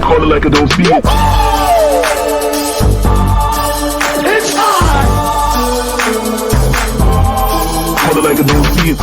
Call it like I don't see it. It's hot. Call it like I don't see it.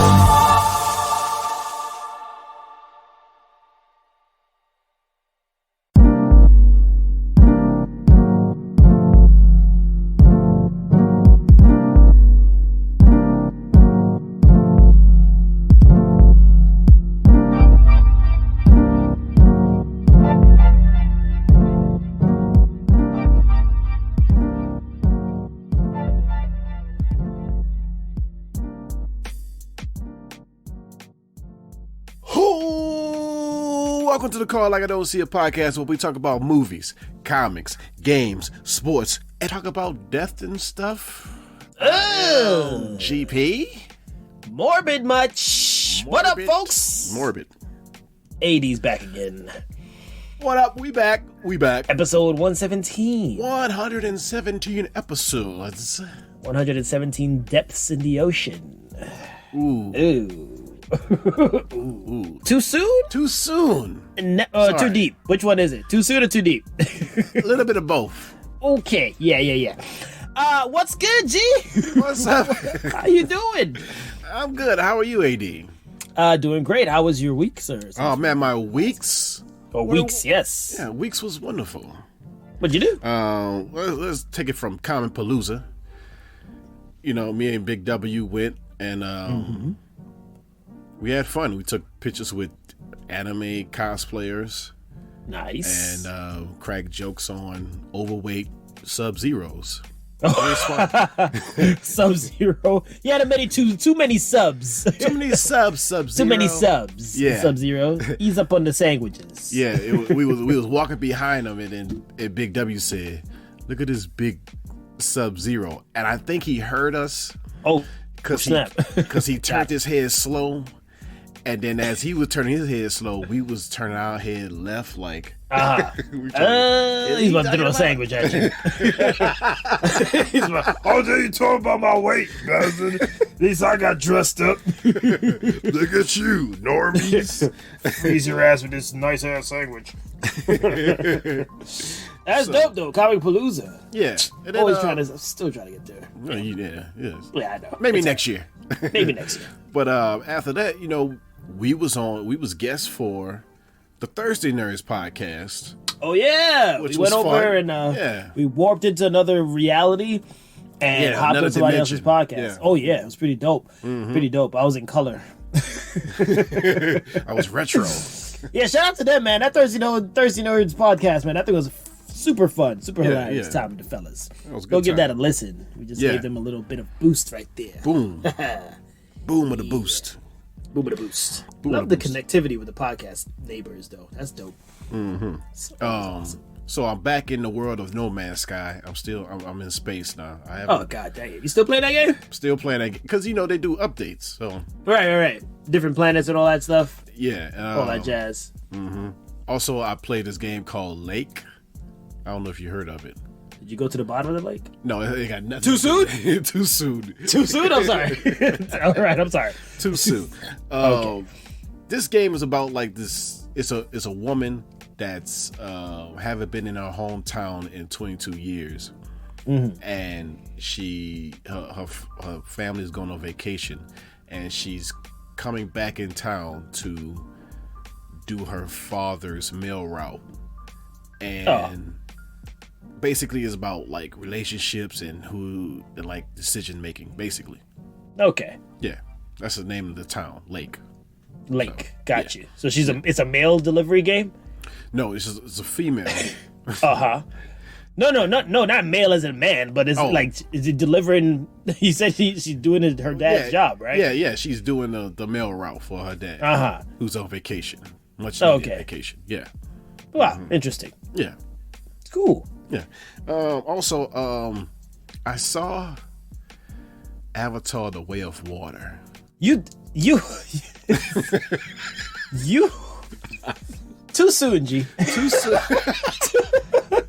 Welcome to the Call Like I Don't See a podcast where we talk about movies, comics, games, sports, and talk about death and stuff. Oh, GP? Morbid much. What up, folks? Morbid. 80's back again. What up? We back. Episode 117. 117 episodes. 117 depths in the ocean. Ooh. Ooh. Too soon? Too soon. Too deep. Which one is it? Too soon or too deep? A little bit of both. Okay. Yeah. What's good, G? What's up? How you doing? I'm good. How are you, AD? Doing great. How was your week, sir? Oh, man, my weeks? Weeks, yes. Yeah, weeks was wonderful. What'd you do? Let's take it from Common Palooza. You know, me and Big W went and we had fun. We took pictures with anime cosplayers. Nice. And cracked jokes on overweight Sub-Zeros. Sub-Zero. You had too many subs. Too many subs, Sub-Zero. Too many subs. Yeah. Sub-Zero. Ease up on the sandwiches. Yeah, we was walking behind him, and Big W said, "Look at this big Sub-Zero." And I think he heard us. Oh, because he turned his head slow. And then as he was turning his head slow, we was turning our head left like... he's about to throw a sandwich at you. He's like, oh, you talking about my weight, bastard. At least I got dressed up. Look at you, normies. Freeze your ass with this nice-ass sandwich. That's dope, though. Comic Palooza. Yeah. And then, still trying to get there. Yeah, I know. Maybe next year. Maybe next year. But after that, you know, we was guests for the Thursday Nerds podcast. Oh yeah, which we went over fun. And we warped into another reality and hopped into somebody else's podcast. Yeah. Oh yeah, it was pretty dope. Pretty dope. I was in color. I was retro. Yeah, shout out to them, man. That Thursday Nerds podcast, man. That thing was super fun, super hilarious time with the fellas. Go give that a listen. We just gave them a little bit of boost right there. Boom. Boom with a boost. Boom with a boost. Love the connectivity with the podcast neighbors, though. That's dope. Awesome. So I'm back in the world of No Man's Sky. I'm in space now. Oh god dang it! You still playing that game? Still playing that game because they do updates. So right. Different planets and all that stuff. Yeah. All that jazz. Also, I played this game called Lake. I don't know if you heard of it. Did you go to the bottom of the lake? No, it got nothing. Too soon? Too soon. Too soon? I'm sorry. All right, I'm sorry. Too soon. Okay. This game is about like this. It's a woman that's haven't been in her hometown in 22 years, and her family is going on vacation, and she's coming back in town to do her father's mail route, and basically is about like relationships and like decision making, basically. Okay. Yeah, that's the name of the town, Lake. So, got you. So it's a mail delivery game? No, it's a female. No, not male as in man, but it's like, is it delivering? You said she's doing her dad's job, right? Yeah, she's doing the mail route for her dad, who's on vacation, much needed vacation. Yeah. Wow, interesting. Yeah, it's cool. Yeah. Also, I saw Avatar: The Way of Water. You too soon, G. Too soon.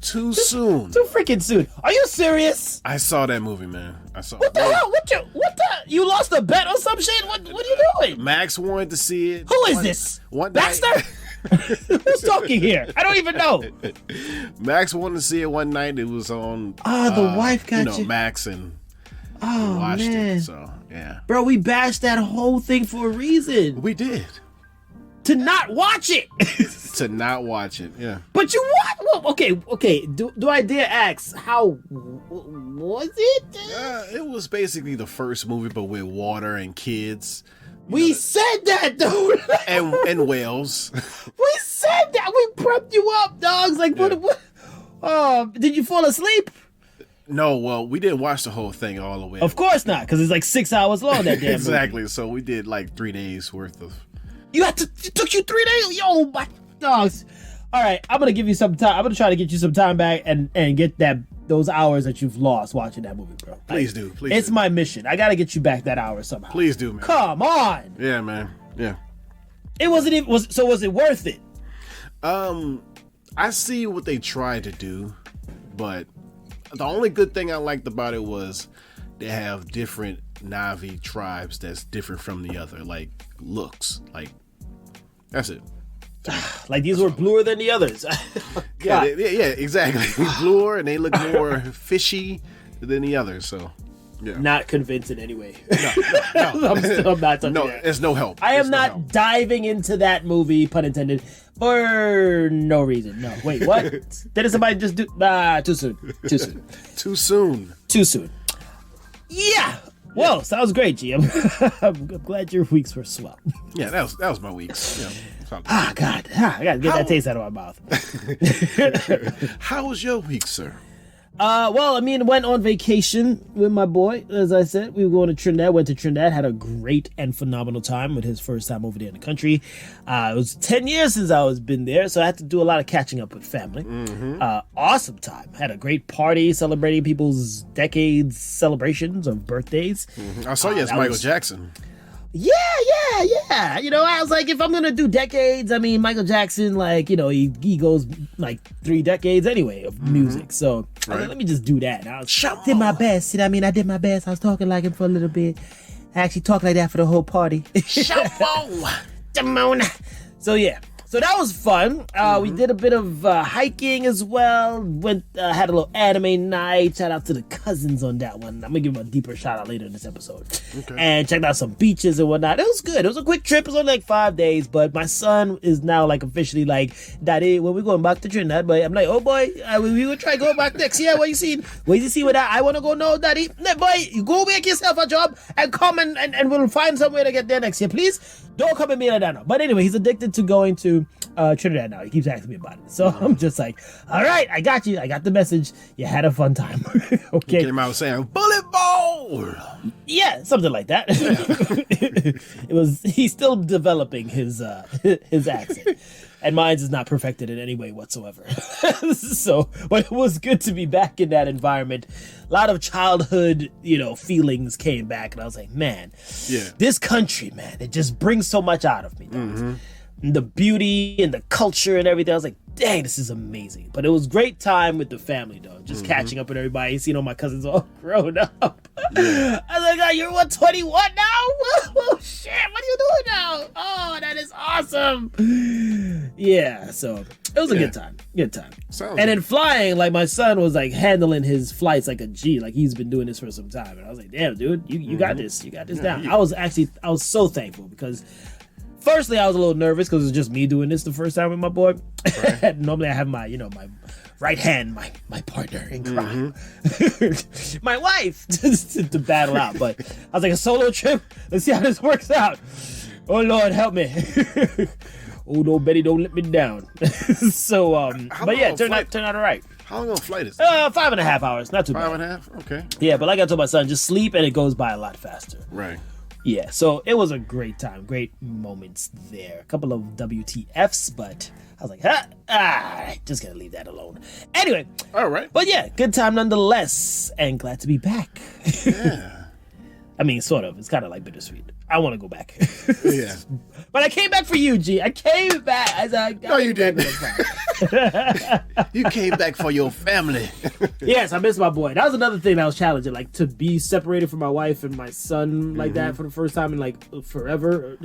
Too soon. Too freaking soon. Are you serious? I saw that movie, man. What the hell? What the? You lost a bet or some shit? What are you doing? Max wanted to see it. Who is this? One Baxter? Who's talking here? I don't even know. Max wanted to see it one night. It was on. The wife got you. Max and watched it. So yeah, bro, we bashed that whole thing for a reason. We did. To not watch it. To not watch it. Yeah. But you what? Well, okay. Do I dare ask how was it? It was basically the first movie, but with water and kids. We said that, dude. and whales. We said that. We prepped you up, dogs. Like, yeah. What? Did you fall asleep? No, well, we didn't watch the whole thing all the way. Of course not, because it's like 6 hours long, that damn exactly. movie. So we did like 3 days worth of... It took you 3 days? Yo, my dogs. All right, I'm going to give you some time. I'm going to try to get you some time back and get those hours that you've lost watching that movie, bro. Please do. It's my mission. I got to get you back that hour somehow. Please do, man. Come on. Yeah, man. Yeah. It wasn't even... Was it worth it? I see what they tried to do, but the only good thing I liked about it was they have different Na'vi tribes that's different from the other, like looks. Like that's it. Like these were bluer than the others. yeah, exactly. Bluer, and they look more fishy than the others. So, yeah. Not convincing anyway. No. I'm not touching that. There's no help. I am not diving into that movie, pun intended, for no reason. No, wait, what? Didn't somebody just do? Too soon. Too soon. Yeah. Whoa, sounds great, G. I'm glad your weeks were swell. Yeah, that was my weeks. Yeah. God. I gotta get that taste out of my mouth. How was your week, sir? Well, I mean, went on vacation with my boy. As I said, we were going to Trinidad. Went to Trinidad, had a great and phenomenal time with his first time over there in the country. It was 10 years since I was been there, so I had to do a lot of catching up with family. Mm-hmm. Awesome time. Had a great party celebrating people's decades celebrations of birthdays. Mm-hmm. I saw you as Michael Jackson. Yeah. You know, I was like, if I'm going to do decades, I mean, Michael Jackson, like, you know, he goes like 3 decades anyway of music. So I was like, let me just do that. And I did my best. You know what I mean? I did my best. I was talking like him for a little bit. I actually talked like that for the whole party. So yeah. So that was fun. We did a bit of hiking as well. Went had a little anime night. Shout out to the cousins on that one. I'm gonna give them a deeper shout out later in this episode. Okay. And checked out some beaches and whatnot. It was good. It was a quick trip. It was only like 5 days, but my son is now like officially like, Daddy, when we going back to Trinidad? But I'm like, oh boy, we will try going back next year. What you see? What you see with that? I want to go. No, Daddy. No, boy, you go make yourself a job and come and we'll find some way to get there next year, please. Don't come at me like that now. But anyway, he's addicted to going to Trinidad now. He keeps asking me about it. So I'm just like, all right, I got you. I got the message. You had a fun time. Okay. He came out saying, bullet ball. Yeah, something like that. He's still developing his accent. And mine is not perfected in any way whatsoever. So, but it was good to be back in that environment. A lot of childhood, feelings came back. And I was like, man, this country, man, it just brings so much out of me. Mm-hmm. The beauty and the culture and everything. I was like, dang, this is amazing. But it was great time with the family, though. Just catching up with everybody, seeing all my cousins all grown up. Yeah. I was like, oh, you're 21 now? Oh, shit, what are you doing now? Oh, that is awesome. Yeah, so it was a good time. Good time. And then flying, like my son was like handling his flights like a G. Like he's been doing this for some time. And I was like, damn, dude, you got this. You got this down. I was so thankful because... Firstly, I was a little nervous because it was just me doing this the first time with my boy. Right. Normally, I have my right hand, my partner in crime, my wife to battle out. But I was like, a solo trip. Let's see how this works out. Oh Lord, help me. Oh no, Betty, don't let me down. So, but yeah, turned out all right. How long of a flight is it? 5.5 hours, not too bad. 5.5, okay. Yeah, but like I told my son, just sleep and it goes by a lot faster. Right. Yeah, so it was a great time, great moments there. A couple of WTFs, but I was like, just gonna leave that alone. Anyway, all right. But yeah, good time nonetheless, and glad to be back. Yeah. I mean, sort of. It's kind of like bittersweet. I want to go back. Yeah. But I came back for you, G. I came back. No, you didn't. You came back for your family. Yes, I miss my boy. That was another thing that was challenging, like to be separated from my wife and my son like that for the first time in like forever.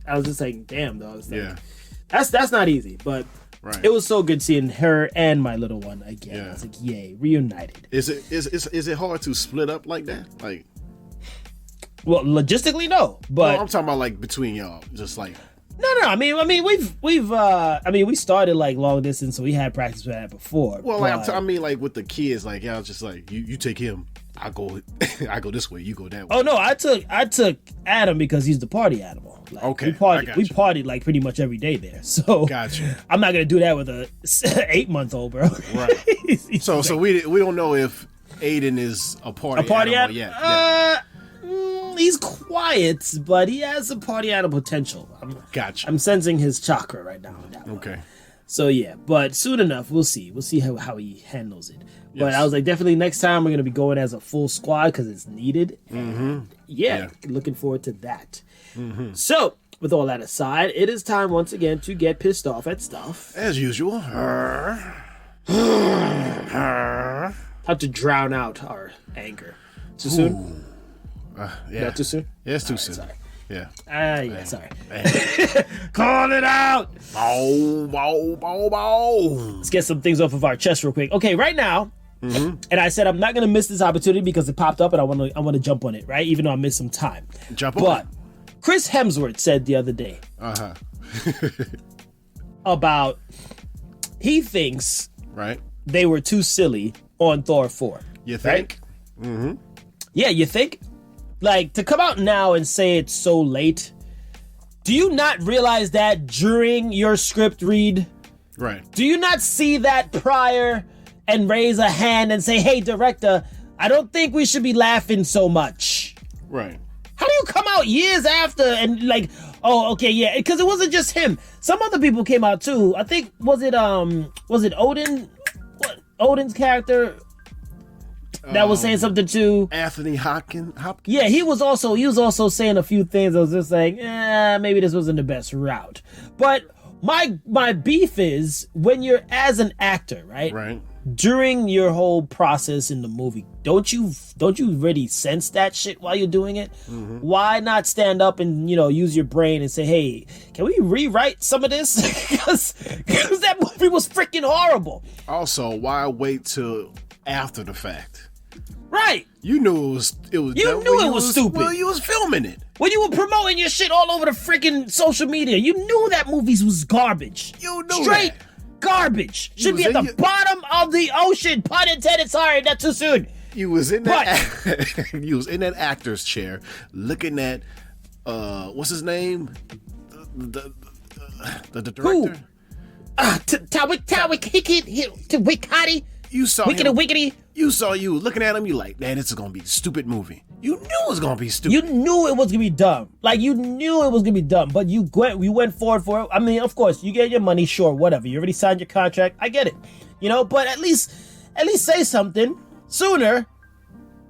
I was just like, damn, dog. Like, That's not easy, but Right. it was so good seeing her and my little one again. Yeah. I was like, yay, reunited. Is it hard to split up like that? Like, Well, logistically, no, but I'm talking about like between y'all, just like. no. I mean, we started like long distance, so we had practice with that before. Well, but, I mean, like with the kids, like y'all just like you take him, I go, I go this way, you go that way. oh no, I took Adam because he's the party animal. Like, Okay, we partied like pretty much every day there. So Gotcha. I'm not gonna do that with a 8-month-old, bro. Right. He's So like, we don't know if Aiden is a party animal yet. he's quiet, but he has a party animal potential. Gotcha. I'm sensing his chakra right now. On that one. Okay. So yeah, but soon enough, we'll see. We'll see how he handles it. But Yes. I was like, definitely next time we're gonna be going as a full squad because it's needed. Yeah, looking forward to that. So, with all that aside, it is time once again to get pissed off at stuff. As usual. How to drown out our anger. Too soon? Yeah. Not too soon? Yeah, it's too Alright, soon. sorry. Yeah. Yeah, sorry. Call it out. Bow, bow, bow, bow. Let's get some things off of our chest real quick. Okay, right now, and I said I'm not gonna miss this opportunity because it popped up and I want to jump on it, right? Even though I missed some time. Jump on. But Chris Hemsworth said the other day about he thinks Right. they were too silly on Thor 4. You think? Yeah, you think? Like, to come out now and say it's so late, do you not realize that during your script read? Right. Do you not see that prior and raise a hand and say, hey, director, I don't think we should be laughing so much? Right. How do you come out years after and like, oh, okay, yeah, because it wasn't just him. Some other people came out too. I think, was it Odin? What? Odin's character that was saying something too. Anthony Hopkins. Yeah, he was also saying a few things. I was just like, maybe this wasn't the best route. But my beef is when you're as an actor, right? Right. During your whole process in the movie, don't you really sense that shit while you're doing it? Why not stand up and use your brain and say, hey, can we rewrite some of this? because that movie was freaking horrible. Also, why wait till after the fact? Right. You knew it was. You knew it was stupid. Well, you was filming it. When you were promoting your shit all over the freaking social media, you knew that movies was garbage. You knew Straight that. Garbage. Should was be at in the bottom of the ocean. Pun intended. Sorry, not too soon. You was in that. You was in that actor's chair, looking at what's his name, the director. Who? Wikati. You saw Wickedy him. wickedy. You saw you looking at him. You like, man, this is gonna be a stupid movie. You knew it was gonna be stupid. You knew it was gonna be dumb. Like you knew it was gonna be dumb, but you went forward for it. I mean, of course, you get your money, sure, whatever. You already signed your contract. I get it, but at least say something sooner.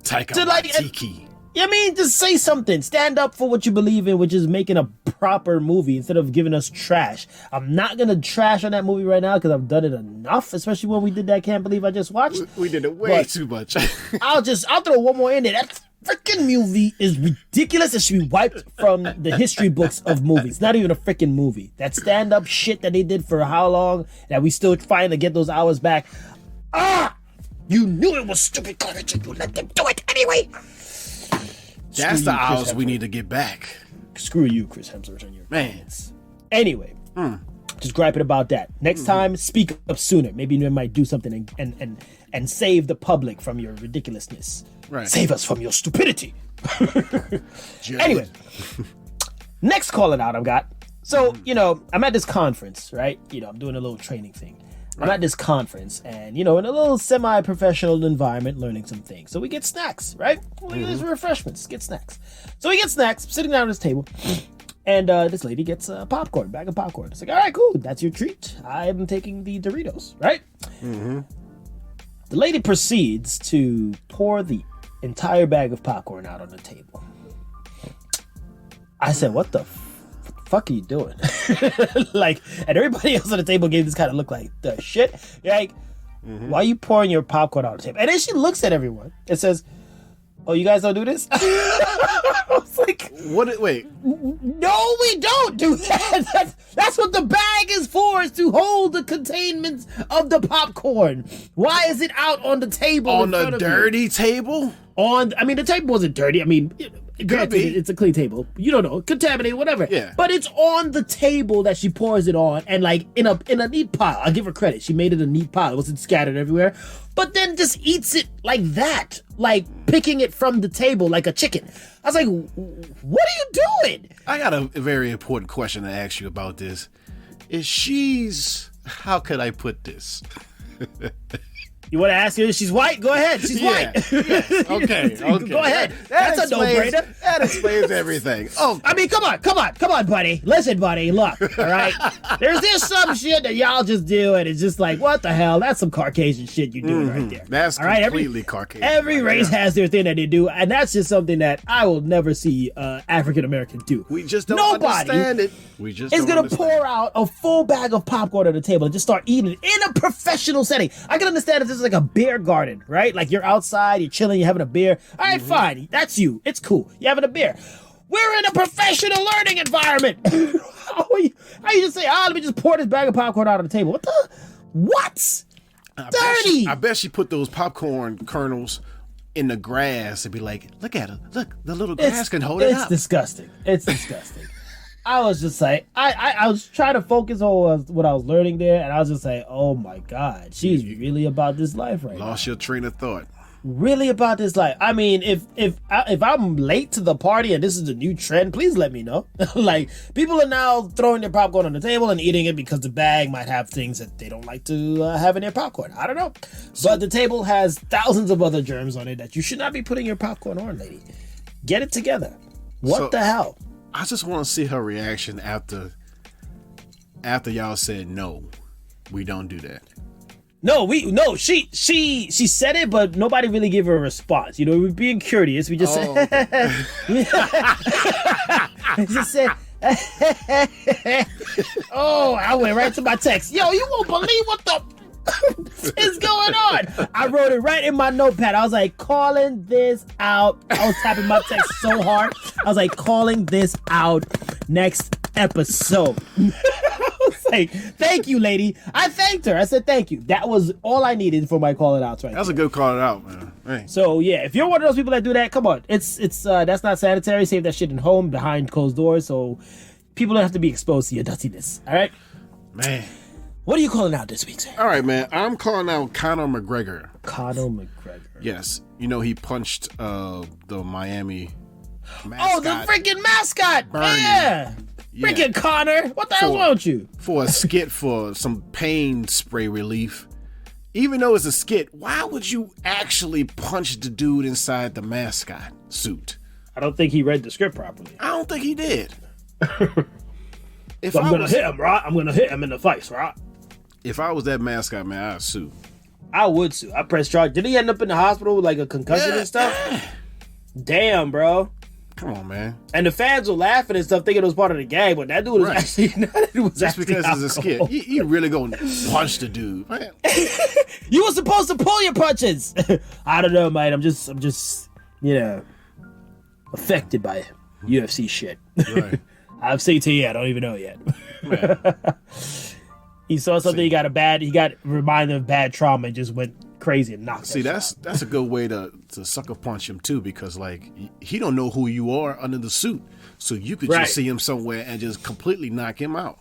Taika to, like, Waititi. I mean, just say something. Stand up for what you believe in, which is making a proper movie instead of giving us trash. I'm not gonna trash on that movie right now because I've done it enough, especially when we did that Can't Believe I Just Watched. We did it way But too much. I'll throw one more in there. That freaking movie is ridiculous. It should be wiped from the history books of movies. Not even a freaking movie. That stand-up shit that they did for how long that we still trying to get those hours back. You knew it was stupid garbage and you let them do it anyway. That's the hours we need to get back. Screw you, Chris Hemsworth, and your Man. fans. Anyway, just griping about that. Next time, speak up sooner. Maybe you might do something and save the public from your ridiculousness. Right. Save us from your stupidity. Jared. Anyway, next calling out I've got. So, I'm at this conference, right? I'm doing a little training thing. I'm at this conference and, in a little semi-professional environment, learning some things. So we get snacks, right? We get refreshments, get snacks. So we get snacks, sitting down at this table, and this lady gets a bag of popcorn. It's like, all right, cool, that's your treat. I'm taking the Doritos, right? The lady proceeds to pour the entire bag of popcorn out on the table. I said, what the fuck are you doing? And everybody else on the table gave this kind of look like the shit. You're like, why are you pouring your popcorn on the table? And then she looks at everyone and says, Oh, you guys don't do this? I was like, What? Wait. no, we don't do that. That's what the bag is for, is to hold the containment of the popcorn. Why is it out on the table? On the dirty table? The table wasn't dirty. I mean, granted, it's a clean table. You don't know, contaminated, whatever. Yeah. But it's on the table that she pours it on, and like in a neat pile. I'll give her credit. She made it a neat pile. It wasn't scattered everywhere. But then just eats it like that, like picking it from the table like a chicken. I was like, what are you doing? I got a very important question to ask you about this. How could I put this? You want to ask her if she's white? Go ahead. She's white. Yes. Okay. Go ahead. That's a no-brainer. That explains everything. Oh, I mean, come on, buddy. Listen, buddy, look, all right? There's some shit that y'all just do, and it's just like, what the hell? That's some Caucasian shit you're doing right there. That's all right? completely Caucasian. Every race has their thing that they do, and that's just something that I will never see African-Americans do. We just don't understand it. We just is don't going to pour out a full bag of popcorn on the table and just start eating it in a professional setting. I can understand if this is like a beer garden, right? Like you're outside, you're chilling, you're having a beer. All right, fine. That's you. It's cool. You're having a beer. We're in a professional learning environment. How you just say, let me just pour this bag of popcorn out on the table? What? Dirty. I bet she put those popcorn kernels in the grass and be like, look at it. Look, the little grass can hold it up. It's disgusting. It's disgusting. I was just like, I was trying to focus on what I was learning there, and I was just like, oh my God, she's really about this life right now. Lost your train of thought. Really about this life. I mean, if I'm late to the party and this is a new trend, please let me know. Like, people are now throwing their popcorn on the table and eating it because the bag might have things that they don't like to have in their popcorn. I don't know. But the table has thousands of other germs on it that you should not be putting your popcorn on, lady. Get it together. What the hell? I just want to see her reaction after y'all said no, we don't do that. She said it, but nobody really gave her a response. You know, we were being courteous. We just said, we just said, oh, I went right to my text. Yo, you won't believe what the is going on. I wrote it right in my notepad. I was like, calling this out. I was tapping my text so hard. I was like, calling this out next episode. I was like, thank you, lady. I thanked her. I said, thank you. That was all I needed for my call it outs right That's there. a good call it out, man. Hey. So yeah, if you're one of those people that do that, come on. It's that's not sanitary. Save that shit at home behind closed doors so people don't have to be exposed to your dustiness. All right? Man. What are you calling out this week, sir? All right, man. I'm calling out Conor McGregor. Conor McGregor. Yes. You know, he punched the Miami mascot. Oh, the freaking mascot. Bernie. Yeah. Freaking Conor. What the hell's wrong with you? For a skit for some pain spray relief. Even though it's a skit, why would you actually punch the dude inside the mascot suit? I don't think he read the script properly. I don't think he did. So I'm going to hit him, right? I'm going to hit him in the face, right? If I was that mascot, man, I'd sue. I would sue. I press charge. Did he end up in the hospital with like a concussion and stuff? Damn, bro. Come on, man. And the fans were laughing and stuff, thinking it was part of the gag, but that dude was actually just because it's a skit. He really gonna punch the dude, man. You were supposed to pull your punches. I don't know, man. I'm just, affected by UFC shit. Right. I've CTE. I don't even know yet. He saw something. He got reminded of bad trauma and just went crazy and knocked. See, that's a good way to sucker punch him too, because like he don't know who you are under the suit, so you could just see him somewhere and just completely knock him out.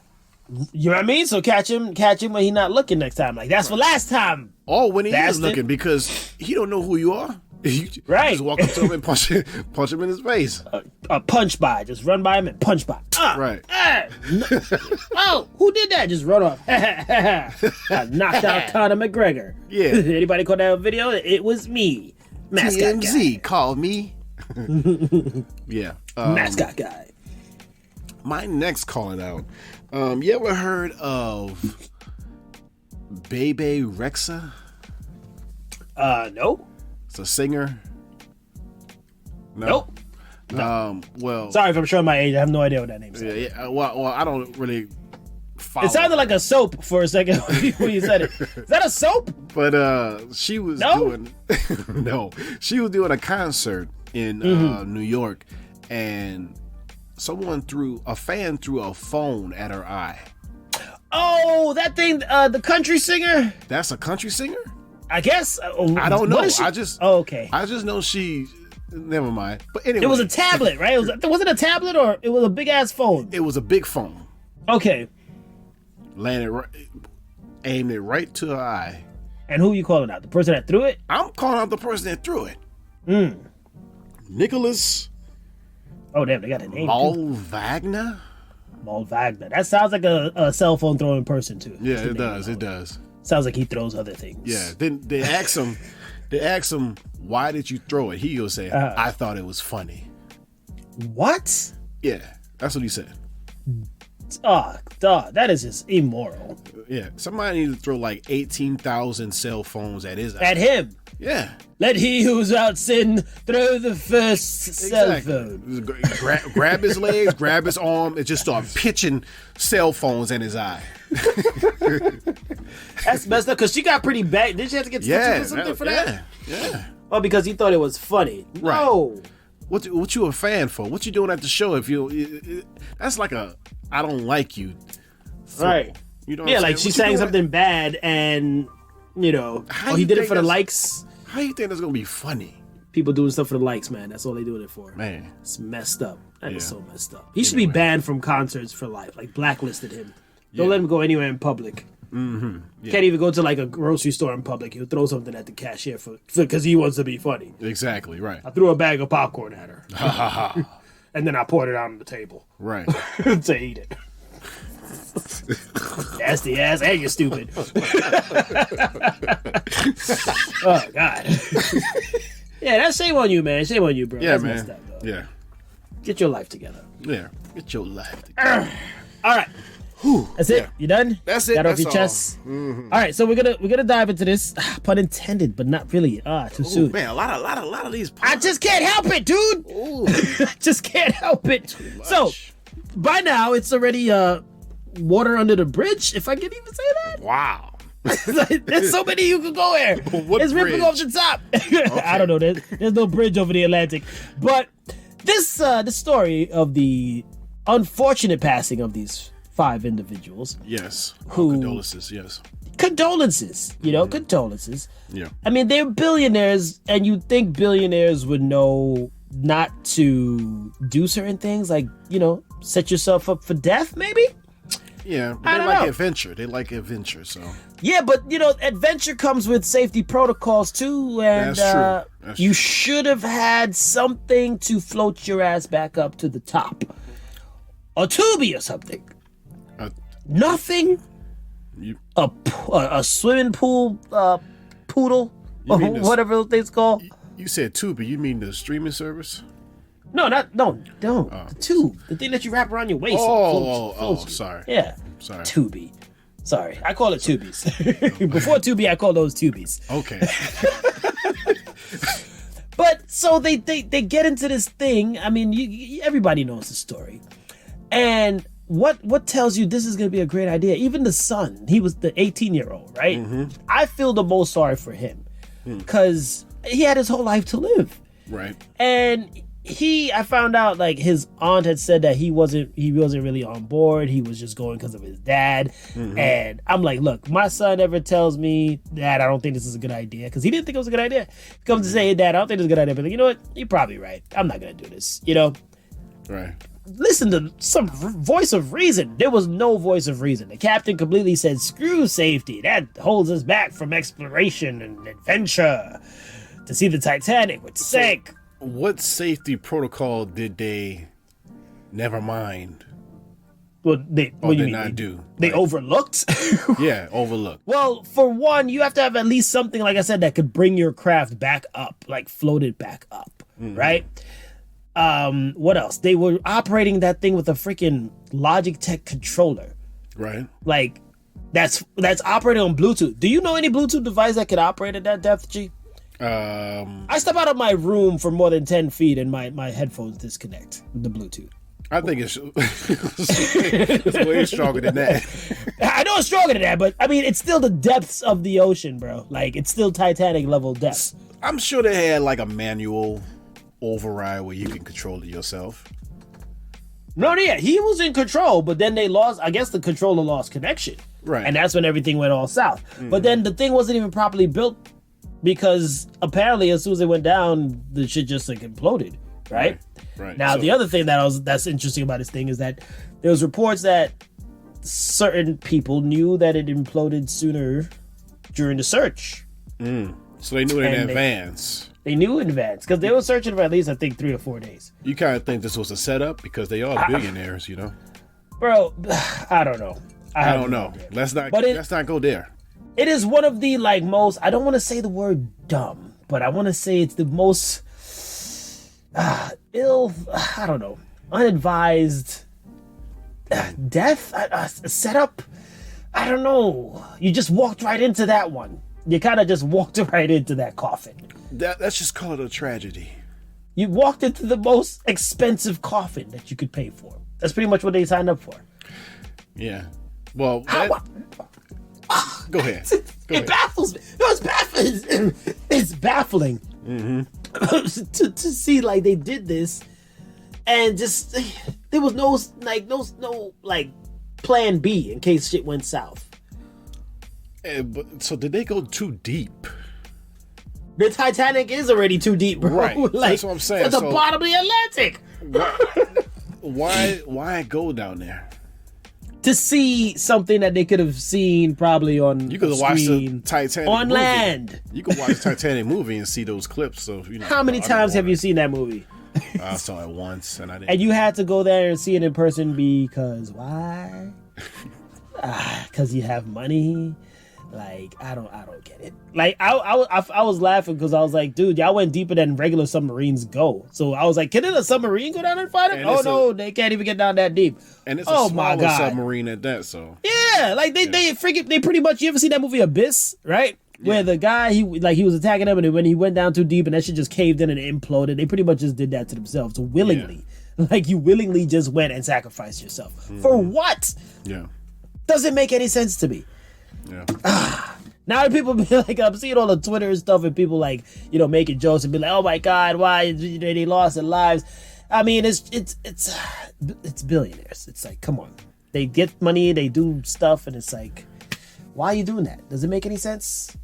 You know what I mean? So catch him when he not looking next time. Like that's for last time. Or when he is looking, because he don't know who you are. You just walk up to him and punch him in his face. A punch by. Just run by him and punch by. Right. Oh, who did that? Just run off. I knocked out Conor McGregor. Yeah. Anybody caught that video? It was me. Mascot TMZ guy. called me. Yeah. Mascot guy. My next calling out. You ever heard of Bebe Rexaha? No. It's a singer. Nope. No. Well, sorry if I'm showing my age. I have no idea what that name is. Yeah. Well, I don't really follow. It sounded like a soap for a second when you said it. Is that a soap? But she was doing no. She was doing a concert in New York, and a fan threw a phone at her eye. Oh, that thing, the country singer? That's a country singer? I guess. I don't know. Okay. I just know never mind. But anyway. It was a tablet, right? Was it a tablet or it was a big ass phone? It was a big phone. Okay. Aimed it right to her eye. And who are you calling out? The person that threw it? I'm calling out the person that threw it. Nicholas. Oh, damn, they got a name. Malvagna? Malvagna. That sounds like a cell phone throwing person, too. Yeah, it does. It does. Sounds like he throws other things. Yeah. Then they ask him, why did you throw it? He'll say, I thought it was funny. What? Yeah, that's what he said. Oh, dog, that is just immoral. Yeah, somebody needs to throw like 18,000 cell phones at his eye. At him. Yeah. Let he who's out sin throw the first cell phone. Grab his legs, grab his arm, and just start pitching cell phones in his eye. That's messed up because she got pretty bad. Did she have to get stitches or something for that? Yeah. Oh, because he thought it was funny. Right. No. What you a fan for? What you doing at the show? That's like a I don't like you. Right. You know like she's saying something bad and, he did it for the likes. How you think that's going to be funny? People doing stuff for the likes, man. That's all they doing it for. Man. It's messed up. That is so messed up. He should be banned from concerts for life. Like, blacklisted him. Don't let him go anywhere in public. Mm-hmm. Yeah. Can't even go to, like, a grocery store in public. He'll throw something at the cashier because he wants to be funny. Exactly, right. I threw a bag of popcorn at her. And then I poured it out on the table. Right. To eat it. Nasty ass, and you're stupid. Oh, God. Yeah, that's shame on you, man. Shame on you, bro. Yeah, that's man. Messed up, yeah. Get your life together. Yeah. Get your life together. All right. That's it. You done? That's it. Got That's off your chest. All right, so we're gonna dive into this. Pun intended, but not really. Too soon. Man, a lot of these. I just can't help it, dude. I just can't help it. So, by now it's already water under the bridge, if I can even say that. Wow. There's so many you can go here. It's ripping off the top. Okay. I don't know. There's no bridge over the Atlantic, but this the story of the unfortunate passing of these 5 individuals. Yes. Condolences. Yes. Condolences. Condolences. Yeah. I mean, they're billionaires, and you'd think billionaires would know not to do certain things, like set yourself up for death, maybe. Yeah, but they like adventure. They like adventure, so. Yeah, but adventure comes with safety protocols too, and That's true. You should have had something to float your ass back up to the top, a Tubi or something. Nothing. A swimming pool poodle or whatever those things called. You said Tubi. You mean the streaming service? No. The tube, the thing that you wrap around your waist. Sorry. Yeah. Sorry. Tubi. Sorry, I call it tubies. Before Tubi, I call those tubies. Okay. But so they get into this thing. I mean, everybody knows the story, and what tells you this is going to be a great idea? Even the son, he was the 18-year-old, right? Mm-hmm. I feel the most sorry for him because he had his whole life to live, right? And I found out like his aunt had said that he wasn't really on board. He was just going because of his dad. Mm-hmm. And I'm like, look, my son ever tells me that I don't think this is a good idea, because he didn't think it was a good idea. He comes to say, hey, Dad, I don't think it's a good idea. But like, you know what? You're probably right. I'm not gonna do this. Right. Listen to some voice of reason. There was no voice of reason. The captain completely said, screw safety. That holds us back from exploration and adventure to see the Titanic, which sank. What safety protocol did they never mind? Well, they overlooked? Yeah, overlooked. Well, for one, you have to have at least something, like I said, that could bring your craft back up, like float it back up, right? What else? They were operating that thing with a freaking Logitech controller. Right. Like, that's operating on Bluetooth. Do you know any Bluetooth device that could operate at that depth, G? I step out of my room for more than 10 feet and my headphones disconnect with the Bluetooth. I think it's way stronger than that. I know it's stronger than that, but I mean, it's still the depths of the ocean, bro. Like, it's still Titanic level depths. I'm sure they had like a manual override where you can control it yourself? No, yeah, he was in control, but then they lost. I guess the controller lost connection, Right. and that's when everything went all south. But then the thing wasn't even properly built because apparently, as soon as it went down, the shit just like imploded. Right. Right. Now, So- the other thing that's interesting about this thing is that there was reports that certain people knew that it imploded sooner during the search. So they knew it in And advance. They knew in advance because they were searching for at least, I think, 3 or 4 days. You kind of think this was a setup because they are billionaires, you know? Bro, I don't know. I don't know. Let's not go there. It is one of the like most. I don't want to say the word dumb, but I want to say it's the most ill. I don't know. Unadvised death setup. I don't know. You just walked right into that one. You kind of just walked right into that coffin. Let's just call it a tragedy. You walked into the most expensive coffin that you could pay for. That's pretty much what they signed up for. Yeah. Well, go ahead. It baffles me. No, it's baffling. It's baffling to see like they did this, and just there was no plan B in case shit went south. So did they go too deep? The Titanic is already too deep, bro. Right. Like, That's what I'm saying. At the So- bottom of the Atlantic. Why go down there? To see something that they could have seen probably on You could have watched the screen, Titanic on movie. land. You could watch the Titanic movie and see those clips. So How many times have you seen that movie? I saw it once, and I didn't. And you had to go there and see it in person because why? Because you have money. Like I don't get it. Like I was laughing because I was like, dude, y'all went deeper than regular submarines go. So I was like, can a submarine go down and fight it? And Oh no, they can't even get down that deep. And it's a Oh my smaller God. submarine at that. So Yeah, like they pretty much. You ever seen that movie Abyss? Right. Where the guy he was attacking them, and when he went down too deep, and that shit just caved in and it imploded. They pretty much just did that to themselves willingly. Like you willingly just went and sacrificed yourself for what? yeah, Doesn't make any sense to me. yeah. Now people be like, I'm seeing all the Twitter stuff and people like, making jokes and be like, oh my God, why they lost their lives? I mean, it's billionaires. It's like, come on, they get money, they do stuff, and it's like, why are you doing that? Does it make any sense?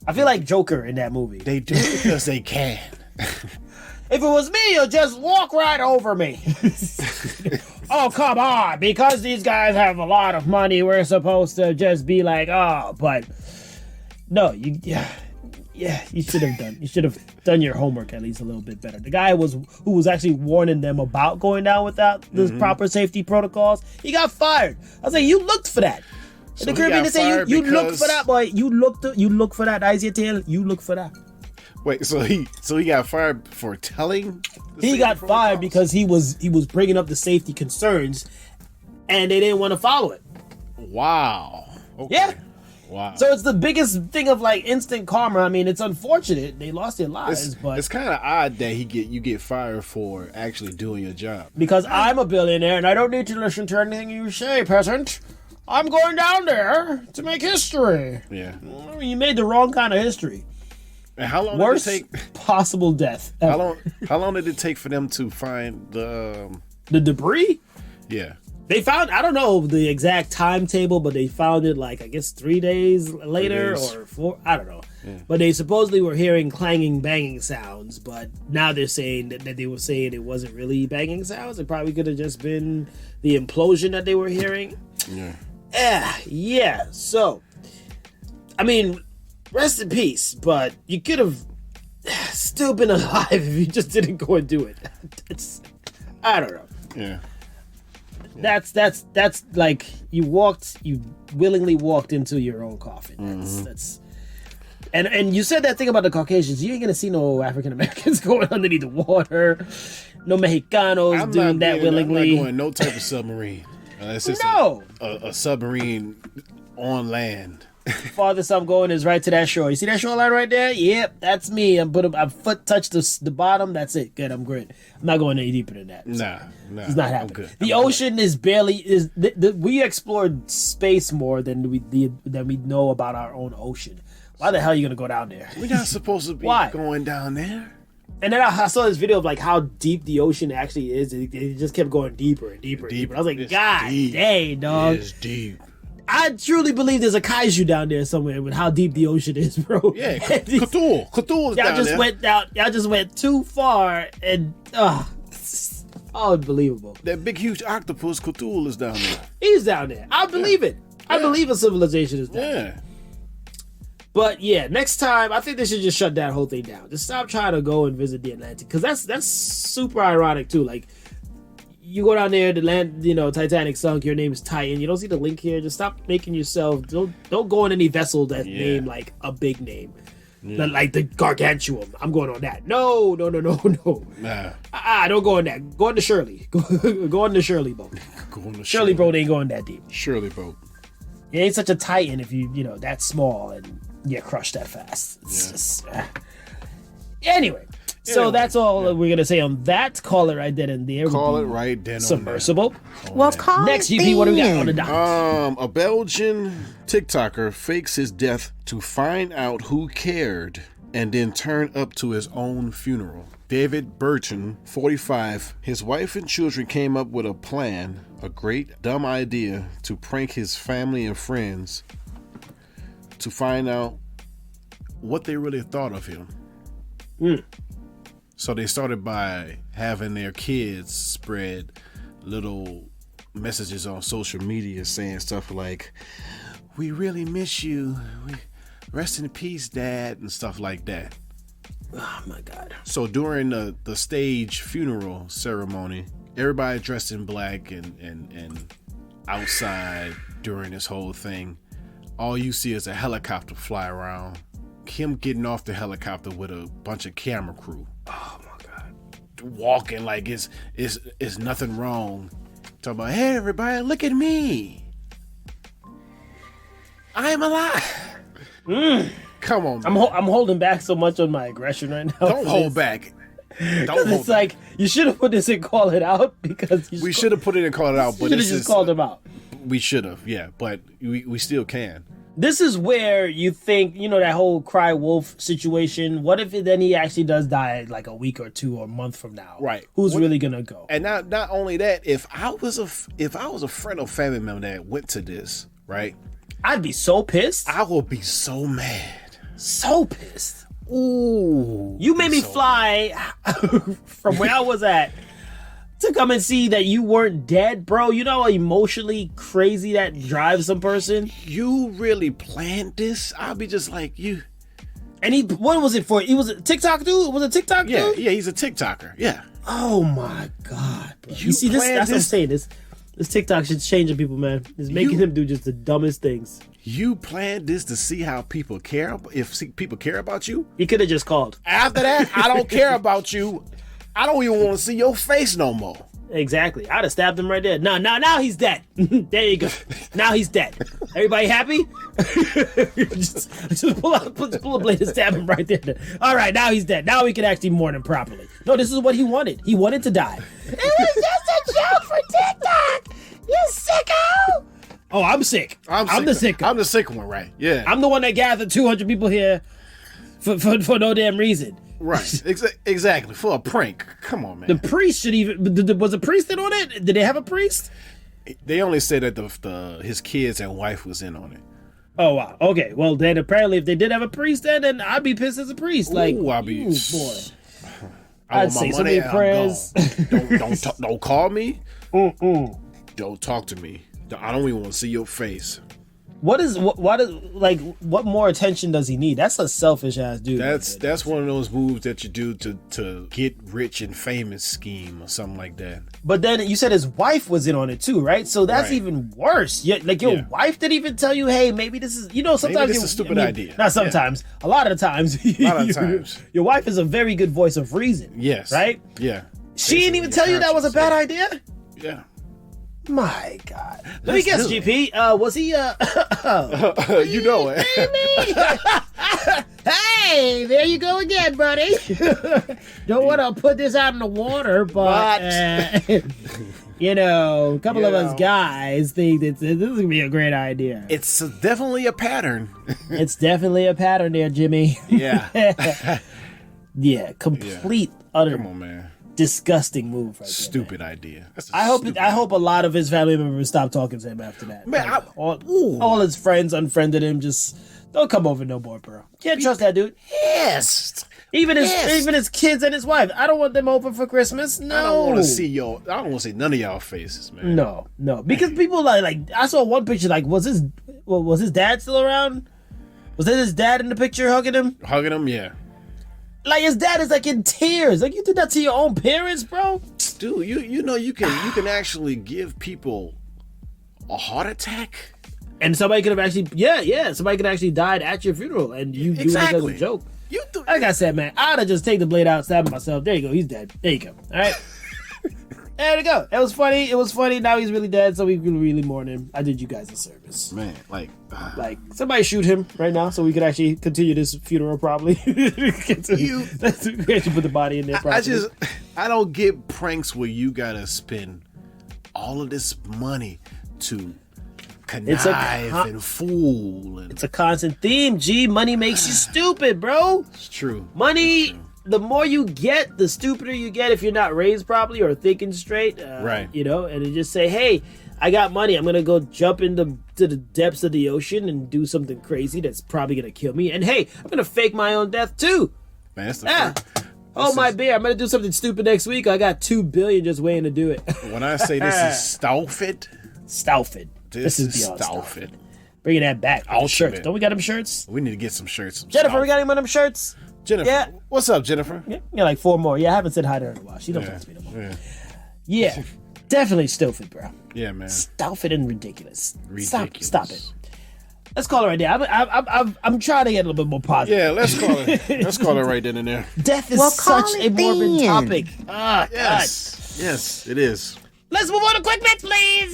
I feel like Joker in that movie. They do it because they can. If it was me, you'll just walk right over me. Oh, come on. Because these guys have a lot of money, we're supposed to just be like, oh, but no, you should have done your homework at least a little bit better. The guy who was actually warning them about going down without the proper safety protocols, he got fired. I was like, you looked for that. So The he Caribbean, got they say fired you looked because- for that, boy. You look for that. That is your tail. You look for that. Wait, so he got fired for telling? He got fired because he was bringing up the safety concerns, and they didn't want to follow it. Wow. Okay. Yeah. Wow. So it's the biggest thing of like instant karma. I mean, it's unfortunate they lost their lives, but it's kind of odd that you get fired for actually doing your job. because I'm a billionaire and I don't need to listen to anything you say, peasant. I'm going down there to make history. Yeah. You made the wrong kind of history. And how long Worst did it take? possible death. ever. How long did it take for them to find the? The debris? Yeah. They found, I don't know the exact timetable, but they found it like, I guess 3 days later 3 days. or 4, I don't know. Yeah. But they supposedly were hearing clanging, banging sounds, but now they're saying that they were saying it wasn't really banging sounds. It probably could have just been the implosion that they were hearing. Yeah. Yeah. So, I mean, rest in peace, but you could have still been alive if you just didn't go and do it. I don't know. Yeah. That's like you willingly walked into your own coffin. That's and you said that thing about the Caucasians. You ain't gonna see no African Americans going underneath the water, no Mexicanos doing that willingly. I'm not going no type of submarine. It's just No. a submarine on land. Farthest I'm going is right to that shore. You see that shoreline right there? Yep, that's me. I'm foot touched the bottom. That's it. Good. I'm great. I'm not going any deeper than that. Nah. It's not I'm happening. good. The ocean is barely we explored space more than we know about our own ocean. Why the hell are you gonna go down there? We're not supposed to be Why? going down there. And then I saw this video of like how deep the ocean actually is. It just kept going deeper and deeper and deeper. I was like, It's God deep. dang, dog. It's deep. I truly believe there's a kaiju down there somewhere with how deep the ocean is, bro. Yeah, Cthulhu. Cthulhu's Y'all down just there. went down. Y'all just went too far, and it's unbelievable. That big, huge octopus, Cthulhu, is down there. He's down there. I believe it. I believe a civilization is down there. Yeah. But yeah, next time I think they should just shut that whole thing down. Just stop trying to go and visit the Atlantic, because that's super ironic too. Like, you go down there, the land, Titanic sunk. Your name is Titan. You don't see the link here. Just stop making yourself. Don't go on any vessel that's named like a big name, like the Gargantuan. I'm going on that. No. Nah. Don't go on that. Go on the Shirley. Go on the Shirley boat. Go on the Shirley boat ain't going that deep. Shirley boat. It ain't such a Titan if you that small and get crushed that fast. It's just anyway. So that's all we're gonna say on that. Call it right then and there. Call it right then. Submersible. Well, call Next, it GP, what do we got on the then. docket? A Belgian TikToker fakes his death to find out who cared and then turn up to his own funeral. David Burton, 45, his wife and children came up with a plan, a great dumb idea to prank his family and friends to find out what they really thought of him. So they started by having their kids spread little messages on social media saying stuff like, "We really miss you. Rest in peace, Dad," and stuff like that. Oh my God. So during the stage funeral ceremony, everybody dressed in black and outside during this whole thing, all you see is a helicopter fly around. Him getting off the helicopter with a bunch of camera crew. Oh my God. Walking like it's nothing wrong. Talking about, "Hey everybody, look at me. I am alive." Come on, man. I'm holding back so much on my aggression right now. Don't hold back. Don't hold It's back. like you should have put this in Call It Out, because We should have put it and called it out, but should have this just is called him out. we should have, yeah, but we still can. This is where you think, that whole cry wolf situation. What if then he actually does die like a week or two or a month from now? Right. Who's really gonna go? And not only that, if I was a friend or family member that went to this, right, I'd be so pissed. I will be so mad. So pissed. Ooh, You made me fly from where I was at to come and see that you weren't dead, bro. You know how emotionally crazy that drives some person? You really planned this? I'll be just like you. And what was it for? He was a TikTok dude? Was it TikTok Yeah, dude? yeah, he's a TikToker. Yeah. Oh my God, bro. You You see, planned that's what I'm this? saying. This TikTok shit's changing people, man. It's making them do just the dumbest things. You planned this to see how people care, people care about you? He could have just called. After that, I don't care about you. I don't even want to see your face no more. Exactly. I'd have stabbed him right there. Now he's dead. There you go. Now he's dead. Everybody happy? just pull a blade and stab him right there. All right, now he's dead. Now we can actually mourn him properly. No, this is what he wanted. He wanted to die. It was just a joke for TikTok. You sicko. Oh, I'm sick. I'm the sicko. I'm the sick one, right? Yeah. I'm the one that gathered 200 people here for no damn reason. Right. Exactly. For a prank. Come on, man. The priest should even... Was a priest in on it? Did they have a priest? They only said that his kids and wife was in on it. Oh, wow. Okay. Well, then apparently if they did have a priest then I'd be pissed as a priest. Like, Ooh, I'd be... ooh, boy. I I'd want my say so money many and I'm prayers. gone. Don't call me. Don't talk to me. I don't even want to see your face. What more attention does he need? That's a selfish ass dude. That's one of those moves that you do to get rich and famous scheme or something like that. But then you said his wife was in on it too, right? So that's Right. even worse. Your wife didn't even tell you, hey, maybe this is, sometimes this is a stupid idea. Not sometimes. A lot of the times. Your wife is a very good voice of reason. Yes. Right? Yeah. She didn't even tell you that was a bad idea? Yeah. My God. Let me guess, do GP. Was he You know it. Hey, there you go again, buddy. Don't want to put this out in the water, but a couple of us guys think that this is gonna be a great idea. It's definitely a pattern. It's definitely a pattern there, Jimmy. Yeah. Yeah, complete, utter, Come on, man. disgusting move. Right Stupid there, idea. I hope a lot of his family members stop talking to him after that. Man, Like, all his friends unfriended him. Just don't come over no more, bro. Can't trust that dude. Yes. Even his kids and his wife. I don't want them over for Christmas. No. I don't want to see I don't want to see none of y'all faces, man. No. Because people like I saw one picture. Like, was his dad still around? Was that his dad in the picture hugging him? Hugging him, yeah. Like his dad is like in tears. Like you did that to your own parents, bro. Dude, you know you can actually give people a heart attack. And somebody could have actually, somebody could have actually died at your funeral, and you do it as a joke. Like I said, man, I'd have just taken the blade out, stabbed myself. There you go, he's dead. There you go. All right. There we go. It was funny. Now he's really dead, so we can really mourn him. I did you guys a service. Man, like somebody shoot him right now, so we could actually continue this funeral. Probably. We actually put the body in there. Probably. I don't get pranks where you gotta spend all of this money to connive and fool. It's a constant theme. G, money makes you stupid, bro. It's true. Money. The more you get, the stupider you get if you're not raised properly or thinking straight. Right. You know, and they just say, hey, I got money. I'm going to go jump to the depths of the ocean and do something crazy that's probably going to kill me. And hey, I'm going to fake my own death too. Man, that's the my beer. I'm going to do something stupid next week. I got $2 billion just waiting to do it. When I say this is Stoufid. This is beyond Stoufid. Bringing that back. Ultimate. Shirts. Don't we got them shirts? We need to get some shirts. Jennifer, we got any of them shirts? Jennifer, yeah. What's up, Jennifer? Yeah, like 4 more. Yeah, I haven't said hi to her in a while. She don't talk to me no more. Yeah, definitely Stoufid, bro. Yeah, man. Stoufid and ridiculous. Stop it. Let's call it right there. I'm trying to get a little bit more positive. Yeah, let's call it. Let's call it right then and there. Death is such a morbid topic. Yes. God. Yes, it is. Let's move on to quick bits, please.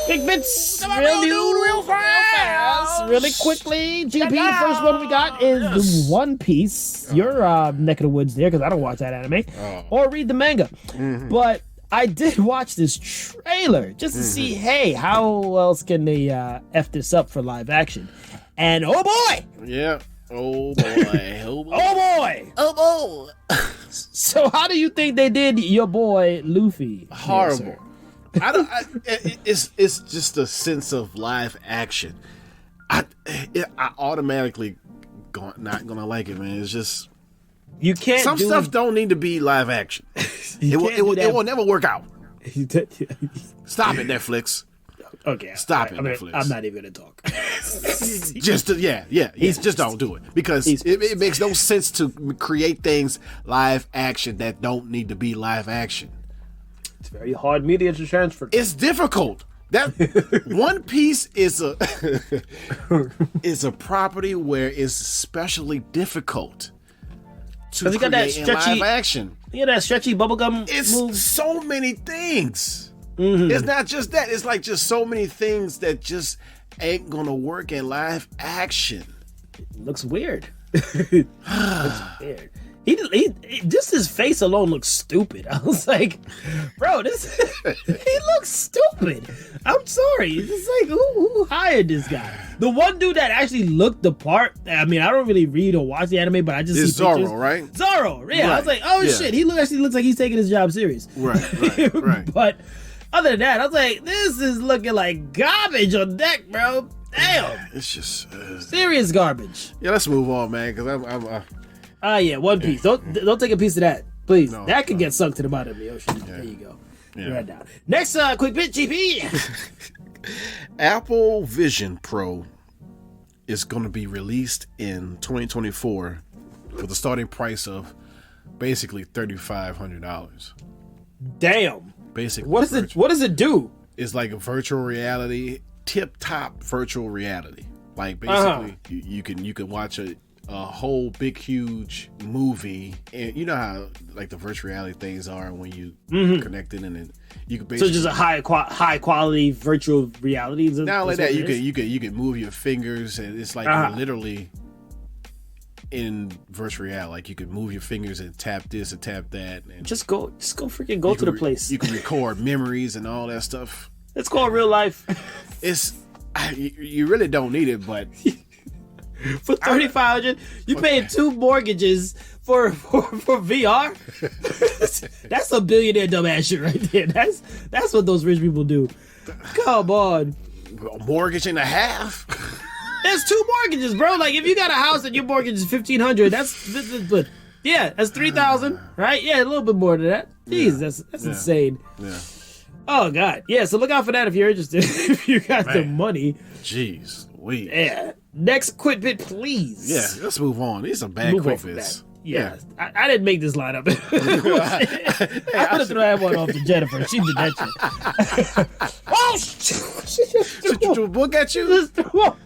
Quick bits, real fast, really quickly. GP, the first one we got is the One Piece. Your neck of the woods there, because I don't watch that anime or read the manga. Mm-hmm. But I did watch this trailer just to see, hey, how else can they F this up for live action? And oh boy! Yeah. Oh boy. Oh boy. Oh boy. So how do you think they did your boy Luffy? Horrible. It's just a sense of live action. I automatically not gonna like it, man. It's just you can't. Some stuff don't need to be live action. It will never work out. Stop it, Netflix. Okay, stop it, Netflix. I'm not even gonna talk. Just don't do it because it makes no sense to create things live action that don't need to be live action. It's very hard media to transfer. It's difficult. That One Piece is a property where it's especially difficult to create in live action. You got that stretchy bubblegum move? So many things. Mm-hmm. It's not just that. It's like just so many things that just ain't gonna work in live action. It looks weird. Looks weird. He just his face alone looks stupid. I was like, bro, he looks stupid. I'm sorry. It's like, who hired this guy? The one dude that actually looked the part. I mean, I don't really read or watch the anime, but I just see Zoro, pictures. right? Zoro, yeah. Right. I was like, oh shit, he actually looks like he's taking his job serious. Right. But other than that, I was like, this is looking like garbage on deck, bro. Damn. It's just serious garbage. Yeah, let's move on, man, because I'm yeah, One Piece. Don't take a piece of that, please. No, that could get sunk to the bottom of the ocean. Yeah. There you go. Yeah. Right down. Next, quick bit, GP. Apple Vision Pro is going to be released in 2024 for the starting price of basically $3,500. Damn. Basically, what does it do? It's like a virtual reality, tip-top virtual reality. Like basically, you can watch a whole big huge movie, and you know how like the virtual reality things are when you connect it, and then you can basically just a high quality virtual reality. Not like that. You can move your fingers, and it's like you're literally in virtual reality. Like you can move your fingers and tap this and tap that, and just go freaking go to the place. You can record memories and all that stuff. It's called real life. You really don't need it, but for $3,500. You paying 2 mortgages for VR? That's a billionaire dumbass shit right there. That's what those rich people do. Come on. A mortgage and a half. There's 2 mortgages, bro. Like if you got a house and your mortgage is $1,500, that's $3,000, right? Yeah, a little bit more than that. Jeez, that's insane. Yeah. Oh God, yeah. So look out for that if you're interested. If you got the money. Jeez, wait. Yeah. Next quick bit, please. Yeah, let's move on. These are bad quick bits. Yeah, I didn't make this lineup. I could have thrown one off to Jennifer. She did that shit. Oh shit! Book at you?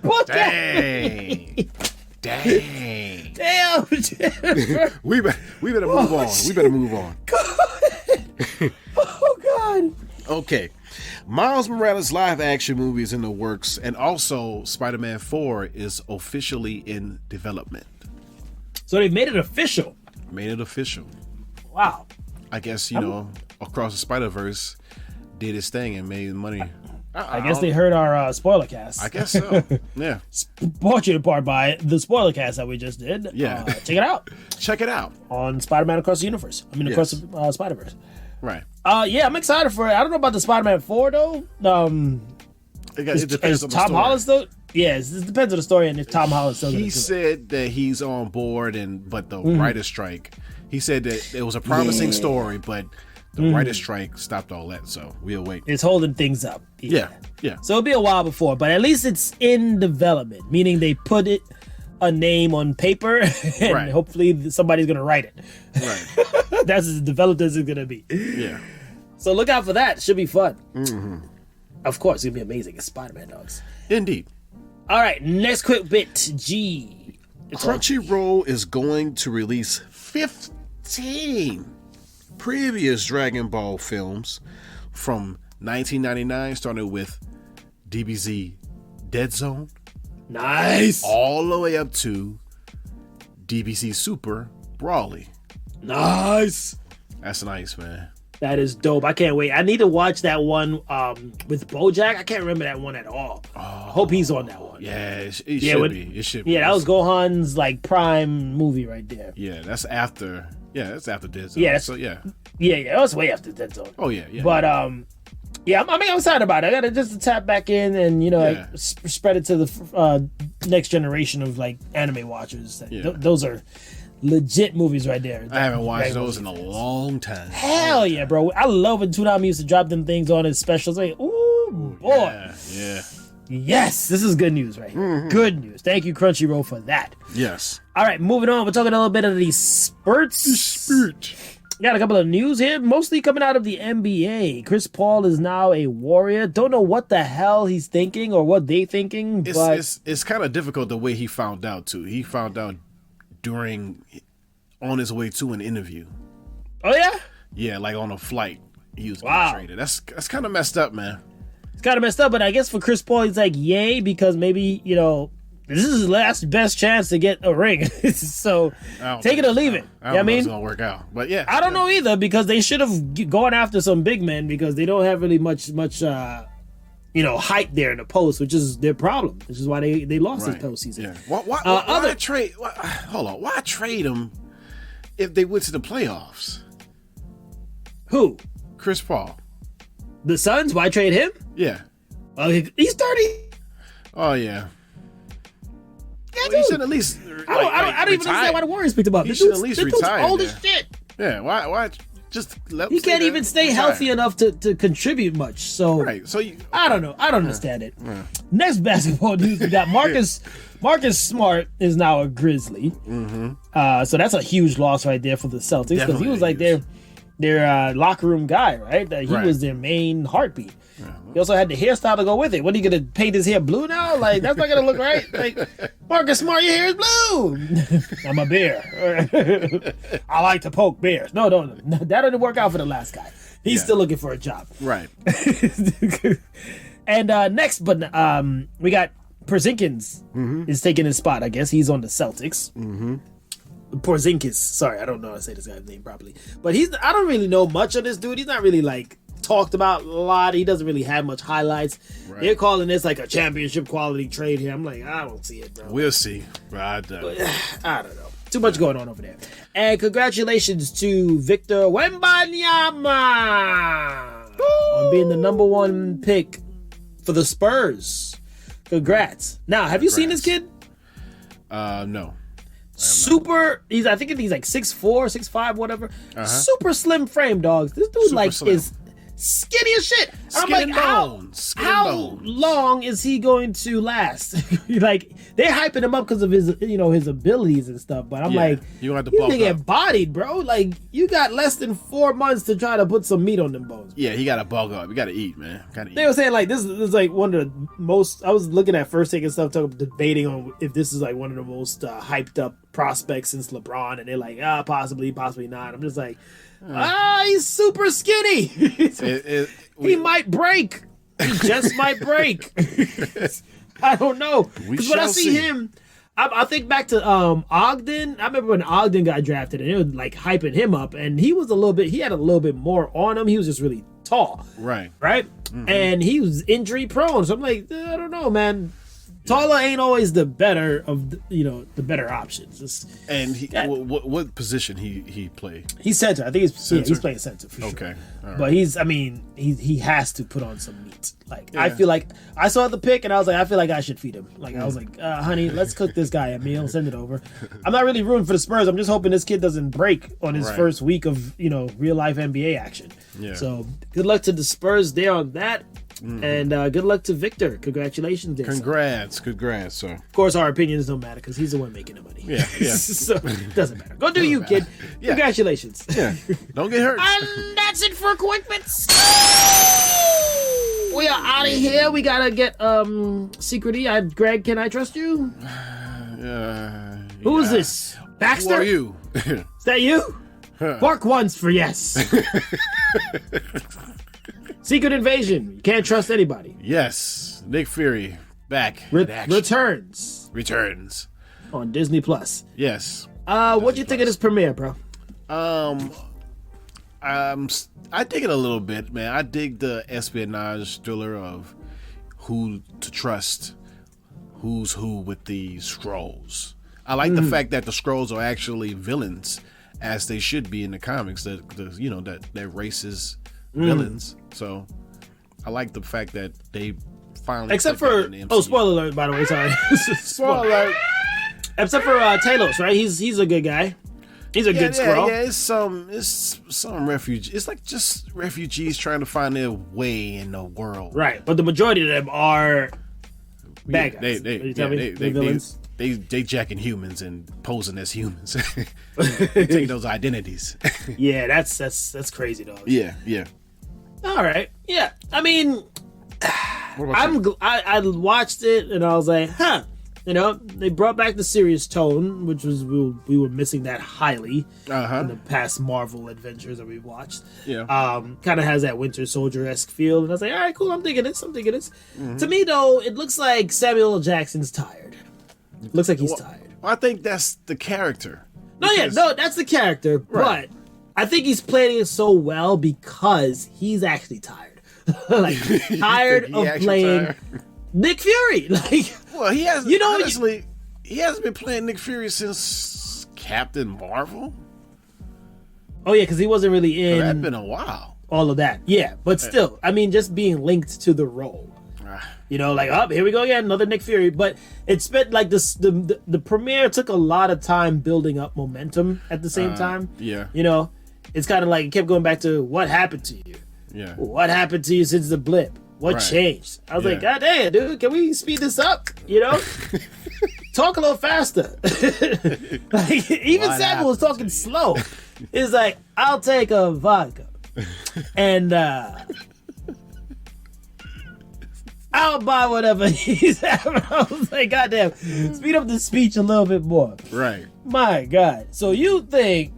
Book Dang. Dang. Damn, Jennifer. We better move on. We better move on. Oh God. Okay. Miles Morales live action movie is in the works, and also Spider-Man 4 is officially in development. So they've made it official. Made it official. Wow. I guess, Across the Spider-Verse did its thing and made money. I guess they heard our spoiler cast. I guess so. Yeah. Brought you in part by the spoiler cast that we just did. Yeah. Check it out. Check it out. On Spider-Man Across the Universe. Across the Spider-Verse. Right. Yeah, I'm excited for it. I don't know about the Spider-Man 4 though. It depends on the Tom story. Holland still? Yeah, it depends on the story and if Tom Holland still. He said that he's on board, but the writer's strike. He said that it was a promising story, but the writer's strike stopped all that. So we'll wait. It's holding things up. Yeah. So it'll be a while before, but at least it's in development, meaning they put a name on paper, and hopefully somebody's gonna write it. Right. That's as developed as it's gonna be. Yeah. So look out for that. Should be fun. Mm-hmm. Of course, it's gonna be amazing. It's Spider-Man dogs. Indeed. All right, next quick bit. G. Crunchyroll is going to release 15 previous Dragon Ball films from 1999, starting with DBZ Dead Zone. Nice. All the way up to DBZ Super Brawly. Nice. That's nice, man. That is dope. I can't wait. I need to watch that one with BoJack. I can't remember that one at all. I hope he's on that one. Yeah, it should be. It should be. Yeah, that was Gohan's prime movie right there. Yeah, that's after. Yeah, that's after Dead Zone. Yeah, so yeah. Yeah, that was way after Dead Zone. Oh yeah. But I'm excited about it. I gotta just tap back in and spread it to the next generation of anime watchers. Those are legit movies right there. I haven't watched those in a long time. Hell yeah, bro! I love when Toonami used to drop them things on his specials. Ooh boy, yeah. Yes, this is good news, right here. Mm-hmm. Good news. Thank you, Crunchyroll, for that. Yes. All right, moving on. We're talking a little bit of these spurts. Got a couple of news here, mostly coming out of the NBA. Chris Paul is now a Warrior. Don't know what the hell he's thinking or what they thinking, but it's kind of difficult the way he found out too. He found out on his way to an interview. Oh yeah? Yeah, on a flight. He was getting traded. That's kind of messed up, man. It's kind of messed up, but I guess for Chris Paul, he's yay, because maybe, this is his last best chance to get a ring. So take it or leave it. I don't know if it's going to work out. But yeah. I don't know either, because they should have gone after some big men, because they don't have really much hype there in the post, which is their problem. Which is why they lost this postseason. Yeah. Why trade? Hold on. Why trade him if they went to the playoffs? Who? Chris Paul. The Suns? Why trade him? Yeah. He's 30. Oh yeah. Yeah, he should at least. I don't even understand why the Warriors picked him up. He should at least retire. Old as shit. Yeah. Why? Just let him. He can't even stay healthy enough to contribute much. So right. So I don't know. I don't understand it. Next basketball news, we got Marcus Smart is now a Grizzly. Mm-hmm. So that's a huge loss right there for the Celtics, because he was their locker room guy, right? He was their main heartbeat. Yeah. He also had the hairstyle to go with it. What, are you gonna paint his hair blue now? That's not gonna look right. Marcus Smart, your hair is blue. I'm a bear. I like to poke bears. No, that didn't work out for the last guy. He's still looking for a job. Right. And next, but we got Porzingis is taking his spot. I guess he's on the Celtics. Mm-hmm. Porzingis. Sorry, I don't know how to say this guy's name properly. But I don't really know much of this dude. He's not really talked about a lot. He doesn't really have much highlights. Right. They're calling this like a championship quality trade here. I'm like, I don't see it, bro. We'll see. But I don't. I don't know. Too much going on over there. And congratulations to Victor Wembanyama on being the number 1 pick for the Spurs. Congrats. Now, have you seen this kid? No. Super. I think he's like 6'4", 6'5", whatever. Super slim frame, dogs. This dude Super like slim. is skinny as shit. And Skin I'm like, and how bones. Skin how and bones. long is he going to last? Like they're hyping him up because of his his abilities and stuff. But I'm like, you don't have to you bulk gonna up. get bodied, bro. Like you got less than 4 months to try to put some meat on them bones. Yeah, he got to bulk up. You got to eat, man. Gotta eat. They were saying like this is like one of the most. I was looking at First Take and stuff, debating on if this is like one of the most hyped up prospects since LeBron, and they're like, possibly not. I'm just like, he's super skinny. He might break. He just might break. I don't know. Because when I see him, I think back to Ogden. I remember when Ogden got drafted and it was like hyping him up, and he had a little bit more on him. He was just really tall. Right. Mm-hmm. And he was injury prone. So I'm like, I don't know, man. Taller ain't always the better of the better options. And what position he played? He's center. I think he's playing center for sure. Okay, right. But he has to put on some meat. Like I feel like I saw the pick and I was like, I feel like I should feed him. Like I was like, honey, let's cook this guy a meal, send it over. I'm not really rooting for the Spurs. I'm just hoping this kid doesn't break on his first week of real life NBA action. Yeah. So good luck to the Spurs there on that. And good luck to Victor. Congratulations there. Congrats, sir. Of course, our opinions don't matter because he's the one making the money. Yeah. So it doesn't matter. Go do you, kid. Yeah. Congratulations. Yeah. Don't get hurt. And that's it for Quick Bits. We are out of here. We gotta get Secret E. Greg, can I trust you? Who is this? Baxter? Who are you? Is that you? Bark once for yes. Secret Invasion. You can't trust anybody. Yes. Nick Fury back in action. Returns on Disney Plus. Yes. What'd you think of this premiere, bro? I dig it a little bit, man. I dig the espionage thriller of who to trust, who's who with the Skrulls. I like the fact that the Skrulls are actually villains, as they should be in the comics. That racist villains. So I like the fact that they finally. Except for spoiler alert, by the way. Sorry, spoiler alert. Except for Talos, right? He's a good guy. He's a good Skrull. Yeah, it's some refugee. It's like just refugees trying to find their way in the world. Right, but the majority of them are bad guys. They jacking humans and posing as humans. Taking those identities. Yeah, that's crazy, dog. Yeah. All right. Yeah. I mean, I watched it and I was like, huh. They brought back the serious tone, which was we were missing that highly in the past Marvel adventures that we've watched. Yeah. Kind of has that Winter Soldier-esque feel, and I was like, all right, cool. I'm digging this. Mm-hmm. To me, though, it looks like Samuel L. Jackson's tired. Looks like he's tired. Well, I think that's the character. That's the character. Right. But I think he's playing it so well because he's actually tired. Tired of playing Nick Fury. Well, he hasn't. Honestly, he hasn't been playing Nick Fury since Captain Marvel. Oh yeah, because he wasn't really in. That's been a while. All of that, yeah, but still, I mean, just being linked to the role. Here we go again, another Nick Fury. But it's been like this. The premiere took a lot of time building up momentum at the same time. Yeah. It's kind of like it kept going back to what happened to you. Yeah. What happened to you since the blip? What changed? I was like, God damn, dude, can we speed this up? Talk a little faster. Even Samuel was talking slow. It's like, I'll take a vodka. And I'll buy whatever he's having. I was like, God damn, speed up the speech a little bit more. Right. My God. So you think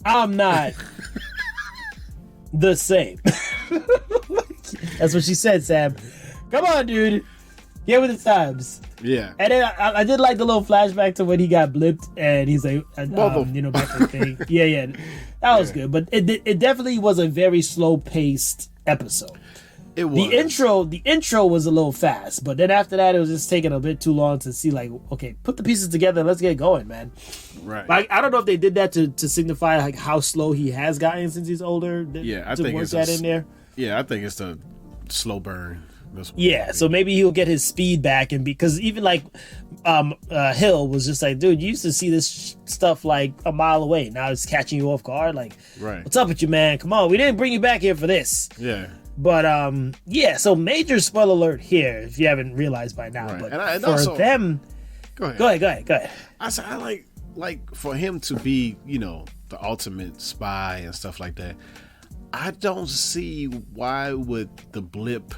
I'm not the same? That's what she said, Sam. Come on, dude. Get with the times. Yeah. And then I did like the little flashback to when he got blipped and he's like, back to the thing. Yeah. That was good. But it definitely was a very slow-paced episode. It was. The intro was a little fast, but then after that, it was just taking a bit too long to see, like, okay, put the pieces together and let's get going, man. Right. Like, I don't know if they did that to signify like how slow he has gotten since he's older. I think it's that in there. Yeah, I think it's the slow burn. Yeah, so maybe he'll get his speed back, and because even like Hill was just like, dude, you used to see this stuff like a mile away. Now it's catching you off guard. Like, right. What's up with you, man? Come on, we didn't bring you back here for this. Yeah. But yeah, so major spoiler alert here if you haven't realized by now. Right. But and for also, them, go ahead. I like for him to be, the ultimate spy and stuff like that. I don't see why would the blip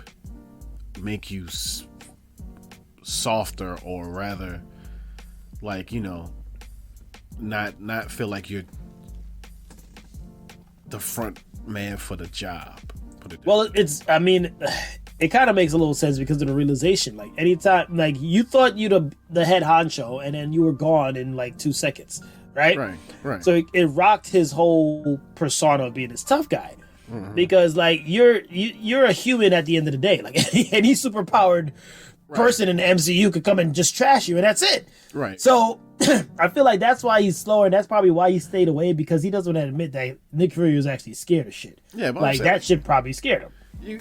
make you softer, or rather, like, not feel like you're the front man for the job. Well, it kind of makes a little sense because of the realization. Like, anytime, like, you thought you'd the head honcho, and then you were gone in like 2 seconds, right? Right. So it rocked his whole persona of being this tough guy. Mm-hmm. Because like you're a human at the end of the day, like any superpowered person in the MCU could come and just trash you, and that's it. Right. So I feel like that's why he's slower, and that's probably why he stayed away, because he doesn't want to admit that Nick Fury was actually scared of shit. Yeah, but like that shit probably scared him.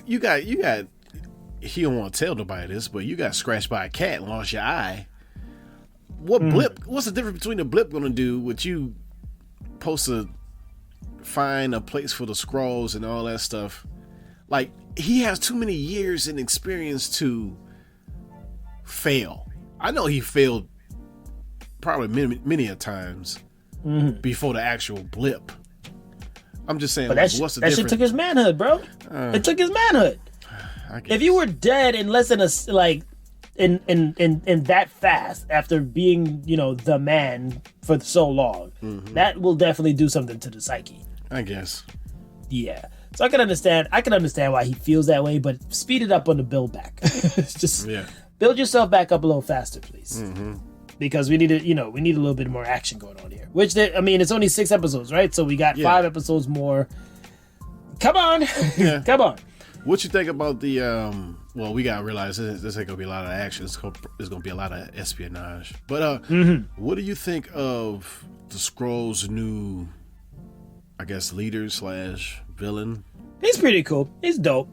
You got. He don't want to tell nobody this, but you got scratched by a cat and lost your eye. What blip? What's the difference between the blip gonna do with you supposed to find a place for the scrolls and all that stuff? Like, he has too many years and experience to fail. I know he failed probably many a times before the actual blip. I'm just saying, but like, what's the difference? That shit took his manhood, bro. It took his manhood. If you were dead in less than in that fast after being, the man for so long, that will definitely do something to the psyche, I guess. Yeah. So I can understand why he feels that way, but speed it up on the build back. Just build yourself back up a little faster, please. Because we need a little bit more action going on here. Which it's only 6 episodes, right? So we got 5 episodes more. Come on. Yeah. Come on. What you think about the well, we gotta realize this ain't gonna be a lot of action. It's gonna be a lot of espionage. But what do you think of the Skrulls' new, I guess, leader / villain? He's pretty cool. He's dope.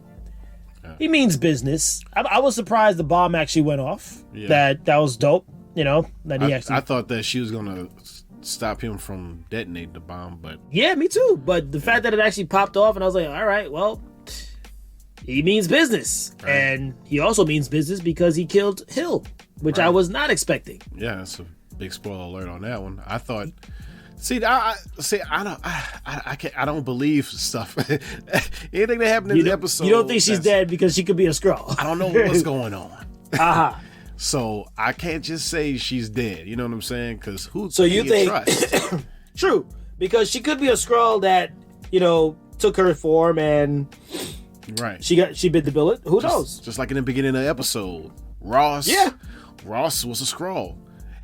Yeah. He means business. I was surprised the bomb actually went off. Yeah. That was dope. That he actually. I thought that she was gonna stop him from detonating the bomb, but yeah, me too. But the fact that it actually popped off, and I was like, all right, well, he means business, and he also means business because he killed Hill, which I was not expecting. Yeah, that's a big spoiler alert on that one. I thought. I don't believe stuff. Anything that happened in the episode. You don't think she's dead because she could be a Skrull. I don't know what's going on. So I can't just say she's dead. You know what I'm saying? Because who? So you think? Trust? True, because she could be a Skrull that took her form and she bit the bullet. Who knows? Just like in the beginning of the episode, Ross. Yeah, Ross was a Skrull.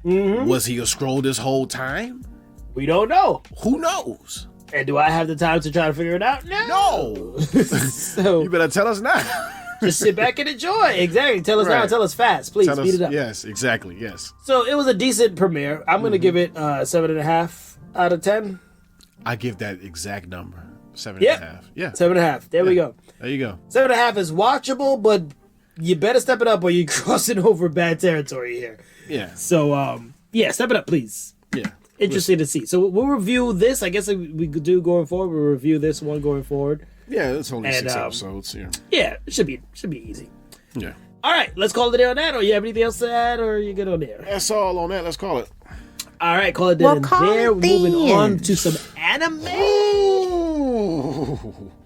Mm-hmm. Was he a Skrull this whole time? We don't know. Who knows? And do I have the time to try to figure it out? No. So you better tell us now. Just sit back and enjoy. Exactly. Tell us now. Tell us fast. Please speed it up. Yes, exactly. Yes. So it was a decent premiere. I'm going to give it 7.5 out of 10. I give that exact number. 7.5. Yeah. 7.5. There we go. There you go. 7.5 is watchable, but you better step it up or you're crossing over bad territory here. Yeah. So, step it up, please. Yeah. Interesting to see. So we'll review this. I guess we could do going forward. We'll review this one going forward. Yeah, it's only 6 episodes. Yeah. Yeah, it should be easy. Yeah. All right, let's call it a day on that. Or you have anything else to add, or you good on there? That's all on that. Let's call it. All right, call it there. We're moving on to some anime. Ooh.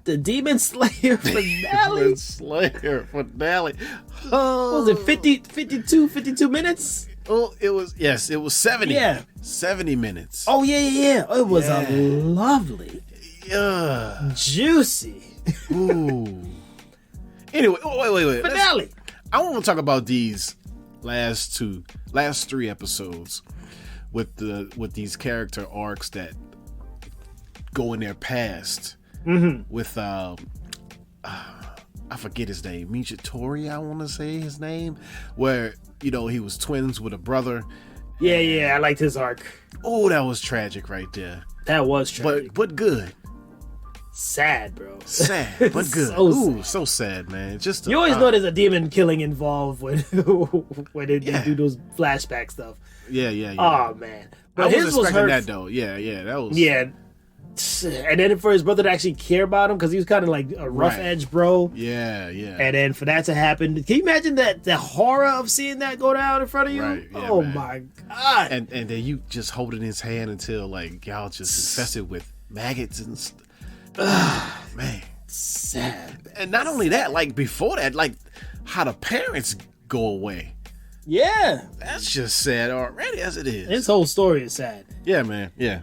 The Demon Slayer finale. Demon Slayer finale. What was it 52 minutes? Oh, it was 70. Yeah. 70 minutes. Oh, yeah. It was a lovely. Yeah. Juicy. Ooh. Anyway, wait. Finale. I want to talk about these last 3 episodes with these character arcs that go in their past with I forget his name, Michitori, I want to say his name, where he was twins with a brother. Yeah, I liked his arc. Oh, that was tragic right there. That was tragic, but good. Sad, bro. Sad, but good. So sad, man. Just you always know there's a demon killing involved when they do those flashback stuff. Yeah. Oh man, but I was expecting that though. Yeah, that was. Yeah, and then for his brother to actually care about him because he was kind of like a rough edge bro. Yeah. And then for that to happen, can you imagine the horror of seeing that go down in front of you? Right. Yeah, oh man. my god! And then you just holding his hand until like y'all just infested with maggots and stuff. Man, sad. And not only that, like before that, like how the parents go away. Yeah, that's just sad already as it is. His whole story is sad. Yeah, man. Yeah,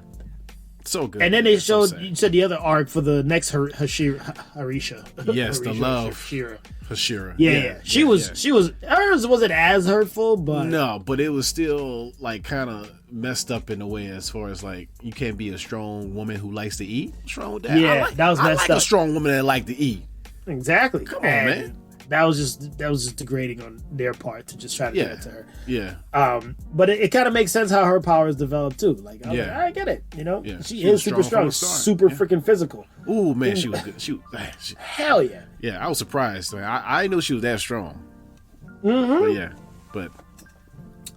so good. And then they showed you said the other arc for the next Harisha. Yes, the love Hashira. Yeah. She was hers wasn't as hurtful, but no, but it was still like kind of messed up in a way as far as like you can't be a strong woman who likes to eat. What's wrong with that? Yeah, that was messed up. A strong woman that like to eat. Exactly. Come on, man. That was just degrading on their part to just try to get it to her. Yeah. But it kind of makes sense how her powers developed too. Like, I get it. Yeah. She is super strong, super freaking physical. Ooh, man, she was good. Hell yeah. Yeah, I was surprised. Man. I knew she was that strong. Mm-hmm. But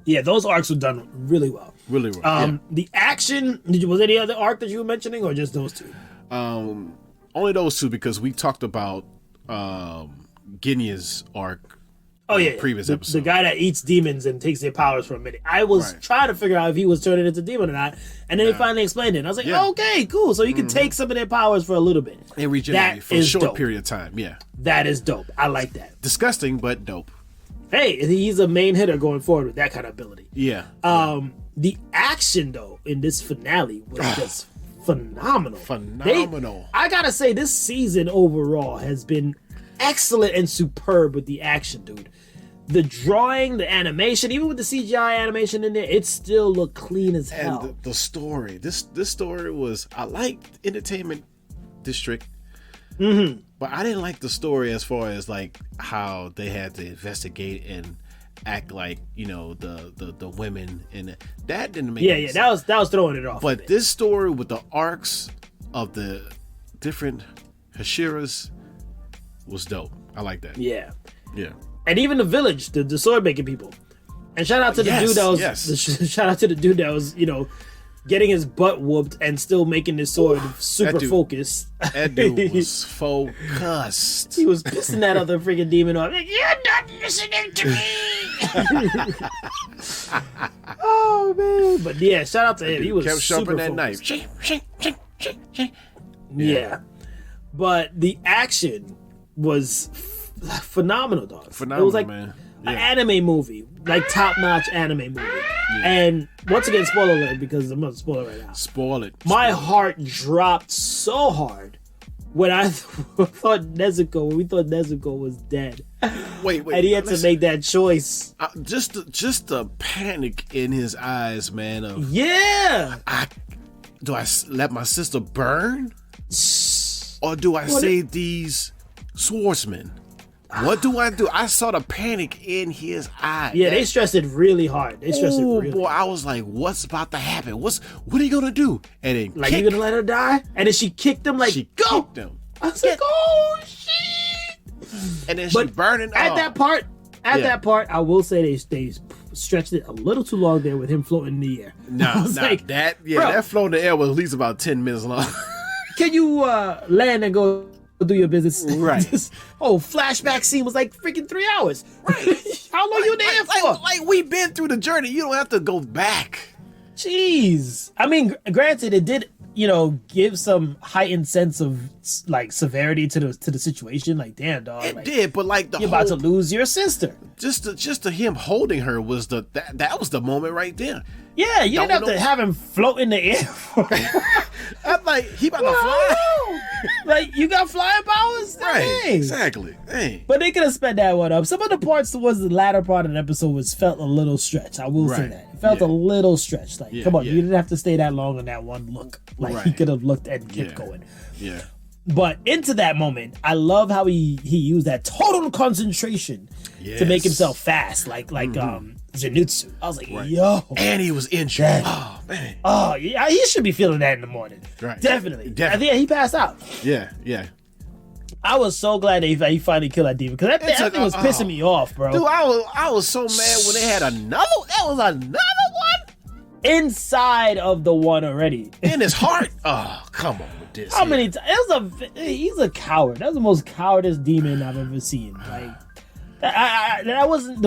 yeah, those arcs were done really well. Really well. The action. Was there any other arc that you were mentioning, or just those two? Only those two because we talked about Ginya's arc. Oh yeah, previous episode. The guy that eats demons and takes their powers for a minute. I was trying to figure out if he was turning into a demon or not, and then they finally explained it. And I was like, okay, cool. So you can take some of their powers for a little bit and regenerate for a short period of time. Yeah, that is dope. I like that. Disgusting, but dope. Hey, he's a main hitter going forward with that kind of ability. Yeah. The action though in this finale was just phenomenal. I gotta say, this season overall has been excellent and superb with the action, dude. The drawing, the animation, even with the CGI animation in there, it still looked clean as hell. And the story, this story was, I liked Entertainment District, but I didn't like the story as far as like how they had to investigate and act like the women, and that didn't make any sense. that was throwing it off. But this story with the arcs of the different Hashiras was dope. I like that. Yeah. and even the village, the sword making people. And shout out to the dude that was shout out to the dude that was, you know, getting his butt whooped and still making his sword super focused. That dude was focused. He was pissing that other freaking demon off. Like, you're not listening to me. Oh man! But yeah, shout out to him. He was kept super sharpening that focused. knife. Yeah, but the action was phenomenal, dog. Phenomenal, it was like man. an anime movie, like top-notch anime movie. Yeah. And once again, spoiler alert, because I'm gonna spoil it right now. Spoil it. My heart dropped so hard when I thought Nezuko. When we thought Nezuko was dead. Wait. And he had to make that choice. Just the panic in his eyes, man. Of yeah. Do I let my sister burn, or do I save these swordsmen? What do I do? I saw the panic in his eyes. Yeah, they stressed it really hard. Boy, I was like, what's about to happen? What are you gonna do? And then like, you gonna let her die? And then she kicked him like, go! Kicked him. I was like, oh shit! And then she burning at that part, I will say they stretched it a little too long there with him floating in the air. That float in the air was at least about 10 minutes long. Can you land and go do your business? Right. This whole flashback scene was like freaking 3 hours. Right. How long you in the air for? Like we've been through the journey. You don't have to go back. Jeez. I mean, granted, it did, you know, give some heightened sense of like severity to the situation. Like, damn, dog. It did, but like you're about to lose your sister. Just to him holding her was that was the moment right there. Yeah, you didn't have to have him float in the air. I'm like, he about to fly. Like, you got flying powers? Right, Dang. exactly. Dang. But they could have sped that one up. Some of the parts towards the latter part of the episode felt a little stretched. I will say that. It felt a little stretched. Like, come on, you didn't have to stay that long on that one look. Like, he could have looked and kept going. Yeah. But into that moment, I love how he used that total concentration to make himself fast, like Zenitsu. I was like, yo. And he was injured. Oh, man. Oh, yeah, he should be feeling that in the morning. Right. Definitely. I think he passed out. Yeah. I was so glad that he finally killed that demon, because that thing was pissing me off, bro. Dude, I was so mad when they had another one inside of the one already. in his heart. Oh, come on with this. How many times? He's a coward. That's the most cowardice demon I've ever seen. Like, that wasn't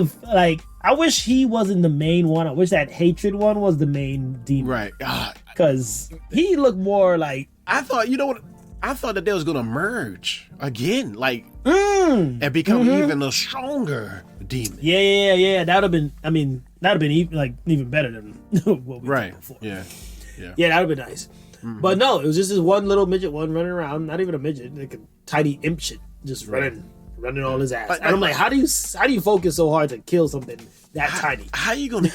I wish he wasn't the main one. I wish that hatred one was the main demon. Right. Because he looked more like. I thought, you know what? I thought that they was gonna merge again, like, and become even a stronger demon. Yeah. That'd have been even better than what we did before. Yeah, that'd have been nice. Mm-hmm. But no, it was just this one little midget one running around, not even a midget, like a tiny imp shit, just running all his ass. And I'm like, how do you focus so hard to kill something that tiny? How you gonna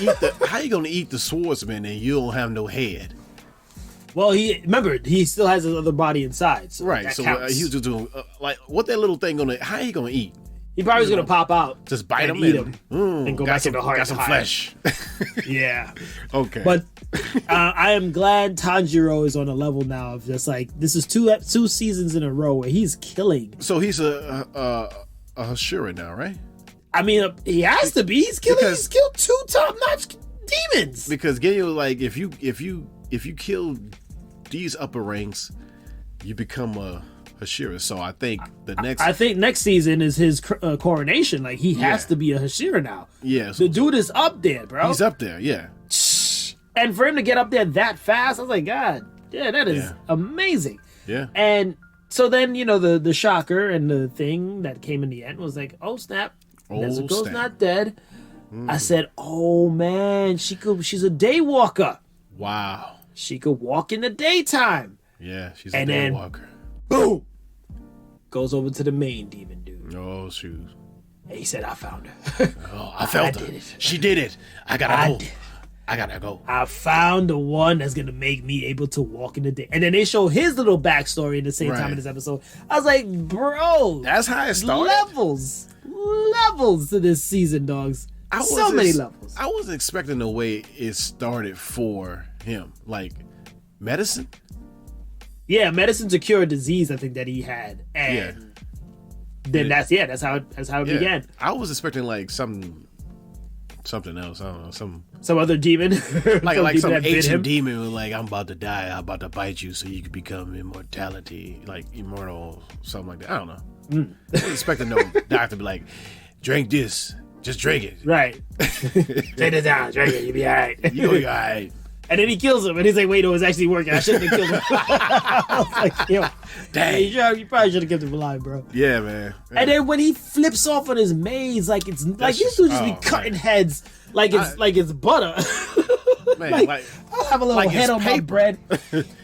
eat the swordsman and you don't have no head? Well, he still has his other body inside, so right. So he was just doing what that little thing gonna? How you gonna eat? He probably was gonna pop out, just bite him, eat him, and go back into heart. Got some flesh. Yeah. Okay. But I am glad Tanjiro is on a level now of just like, this is two seasons in a row where he's killing. So he's a Hashira now, right? I mean, he has to be. He's killed 2 top-notch demons. Because Genyo, like, if you kill these upper ranks, you become a Hashira. So I think next season is his coronation. Like, he has to be a Hashira now. Yeah. The dude is up there, bro. He's up there, yeah. And for him to get up there that fast, I was like, God, yeah, that is amazing. Yeah. And so then, the shocker and the thing that came in the end was like, oh snap, Nezuko's not dead. I said, oh man, she's a day walker. Wow. She could walk in the daytime. Yeah, she's a day walker. Boom! Goes over to the main demon dude. Oh, shoot. And he said, I found her. Oh, I felt her. Did it. She did it. I gotta go. I found the one that's gonna make me able to walk in the day. And then they show his little backstory in the same time in this episode. I was like, bro, that's how it started. Levels to this season, dogs. Many levels. I wasn't expecting the way it started for him. Like, medicine? Yeah, medicine to cure a disease, I think, that he had. And then that's how it began. I was expecting like something else. I don't know, some other demon. like some ancient demon was like, I'm about to die, I'm about to bite you so you can become immortality, like immortal, something like that. I don't know. I wasn't expecting no doctor to be like, drink this. Just drink it. Right. Take it down, drink it, you'll be alright. You'll be alright. And then he kills him, and he's like, wait, no, it's actually working. I shouldn't have killed him. I was like, yo, dang. You probably should have kept him alive, bro. Yeah, man. And then when he flips off on his maze, like it's like you two just be cutting heads like it's butter. Man, I'll have a little head on my bread.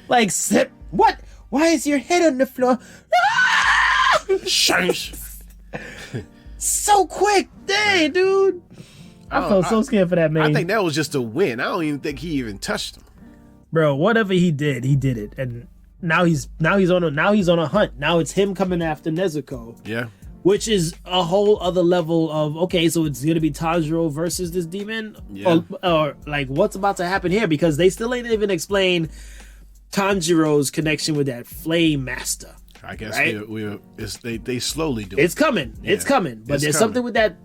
Like, sip. What? Why is your head on the floor? Shush. So quick, dang, dude. I felt so scared for that man. I think that was just a win. I don't even think he even touched him. Bro, whatever he did it, and now he's on a hunt. Now it's him coming after Nezuko. Yeah, which is a whole other level of, okay, so it's gonna be Tanjiro versus this demon, or like what's about to happen here, because they still ain't even explained Tanjiro's connection with that Flame Master. I guess they slowly do it. It's coming. Yeah. It's coming. But there's something with that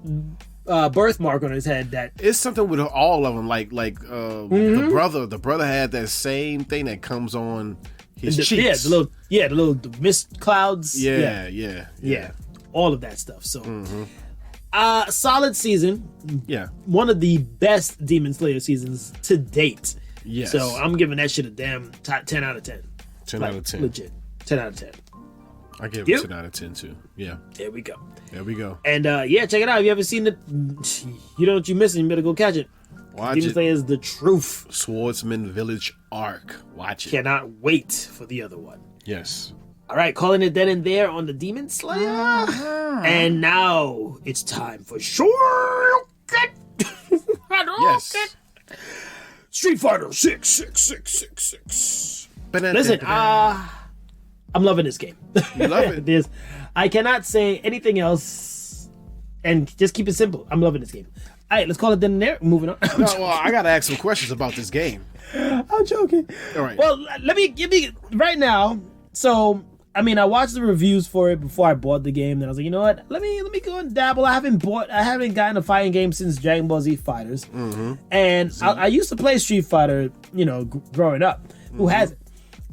birthmark on his head that it's something with all of them. The brother had that same thing that comes on his cheeks. The little mist clouds. Yeah. All of that stuff. So solid season. Yeah. One of the best Demon Slayer seasons to date. Yes. So I'm giving that shit a damn 10 out of 10. 10 out of 10. Legit. 10 out of 10. I give it 10 out of 10 too. Yeah. There we go. And check it out. If you haven't seen it, you know what you're missing. You better go catch it. Watch Demon it. Slayer is the truth. Swordsman Village Arc. Watch it. Cannot wait for the other one. Yes. All right, calling it then and there on the Demon Slayer. And now it's time for Yes. Street Fighter 6. Listen, I'm loving this game. You love it. I cannot say anything else, and just keep it simple. I'm loving this game. All right, let's call it then and there. Moving on. No, well, I gotta ask some questions about this game. I'm joking. All right. Well, give me right now. So, I mean, I watched the reviews for it before I bought the game. Then I was like, you know what? Let me go and dabble. I haven't gotten a fighting game since Dragon Ball Z Fighters, and I used to play Street Fighter. Growing up, who hasn't?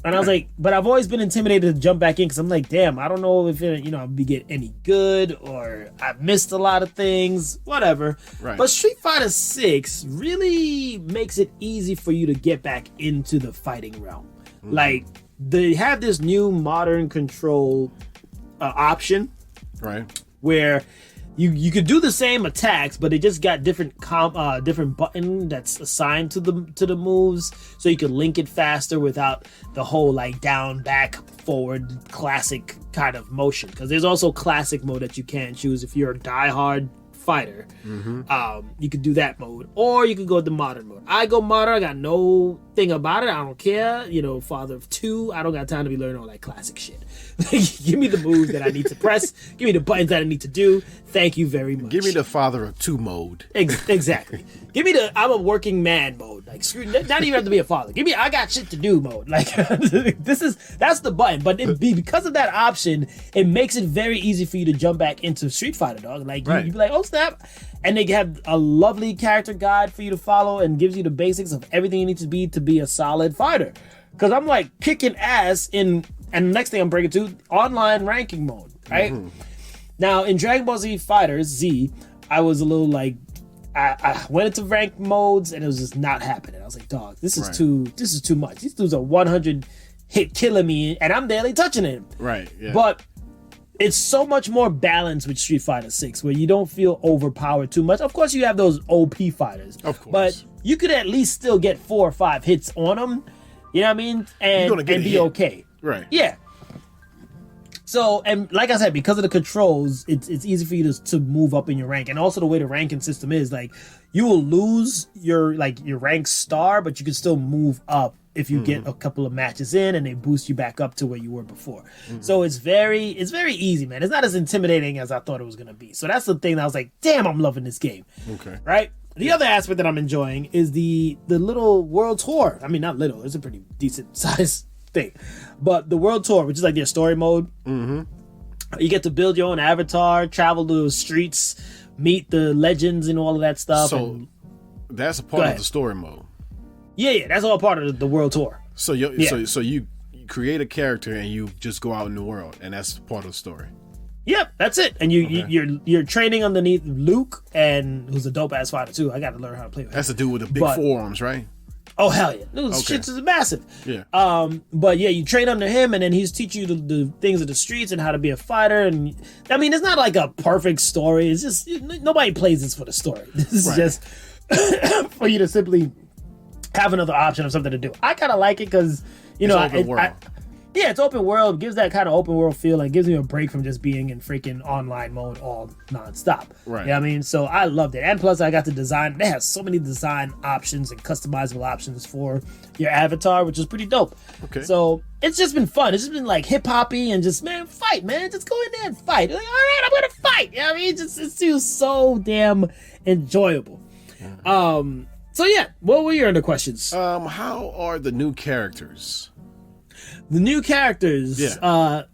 And I was like, but I've always been intimidated to jump back in because I'm like, damn, I don't know if I'll be get any good or I've missed a lot of things, whatever. Right. But Street Fighter 6 really makes it easy for you to get back into the fighting realm. Like, they have this new modern control option, right, where you could do the same attacks, but they just got different button that's assigned to the moves, so you can link it faster without the whole like down, back, forward, classic kind of motion. Because there's also classic mode that you can choose if you're a diehard fighter. You could do that mode, or you could go with the modern mode. I go modern. I got no thing about it. I don't care. Father of two. I don't got time to be learning all that classic shit. Give me the moves that I need to press. Give me the buttons that I need to do. Thank you very much. Give me the father of two mode. Exactly. Give me the I'm a working man mode. Like, screw, not even have to be a father. Give me I got shit to do mode. Like, that's the button. But because of that option, it makes it very easy for you to jump back into Street Fighter, dog. Like, right. You be like, oh snap, and they have a lovely character guide for you to follow and gives you the basics of everything you need to be a solid fighter. Because I'm like kicking ass and the next thing I'm breaking to online ranking mode, right? Now in Dragon Ball Z Fighters Z, I was a little like I went into ranked modes and it was just not happening. I was like, dog, this is too much. These dudes are 100 hit killing me and I'm barely touching him. Right. Yeah. But it's so much more balanced with Street Fighter 6 where you don't feel overpowered too much. Of course you have those OP fighters. Of course. But you could at least still get 4 or 5 hits on them. You know what I mean? And be okay. Right. Yeah. So, and like I said, because of the controls, it's easy for you to move up in your rank. And also the way the ranking system is, like, you will lose your rank star, but you can still move up if you get a couple of matches in and they boost you back up to where you were before. So it's very easy, man. It's not as intimidating as I thought it was going to be. So that's the thing that I was like, damn, I'm loving this game. Okay. Right? The other aspect that I'm enjoying is the little world tour. I mean, not little. It's a pretty decent size thing. But the world tour, which is like their story mode. You get to build your own avatar, travel to the streets, meet the legends and all of that stuff. So that's a part of the story mode. Yeah, that's all part of the world tour. So you create a character and you just go out in the world, and that's part of the story. Yep, that's it. And you're training underneath Luke, and who's a dope ass fighter too. I got to learn how to play with him. That's the dude with the big forearms, right? Oh hell yeah, those shits is massive. Yeah. But yeah, you train under him, and then he's teaching you the things of the streets and how to be a fighter. And I mean, it's not like a perfect story. It's just nobody plays this for the story. This is just for you to simply have another option of something to do. I kind of like it because it's open world. It gives that kind of open world feel. Like gives me a break from just being in freaking online mode all nonstop. Right. You know what I mean? So I loved it. And plus I got to design. They have so many design options and customizable options for your avatar, which is pretty dope. Okay. So it's just been fun. It's just been like hip hoppy and just fight, man. Just go in there and fight. Like, all right, I'm gonna fight. You know what I mean? It feels so damn enjoyable. So yeah, what were your other questions? How are the new characters? The new characters, I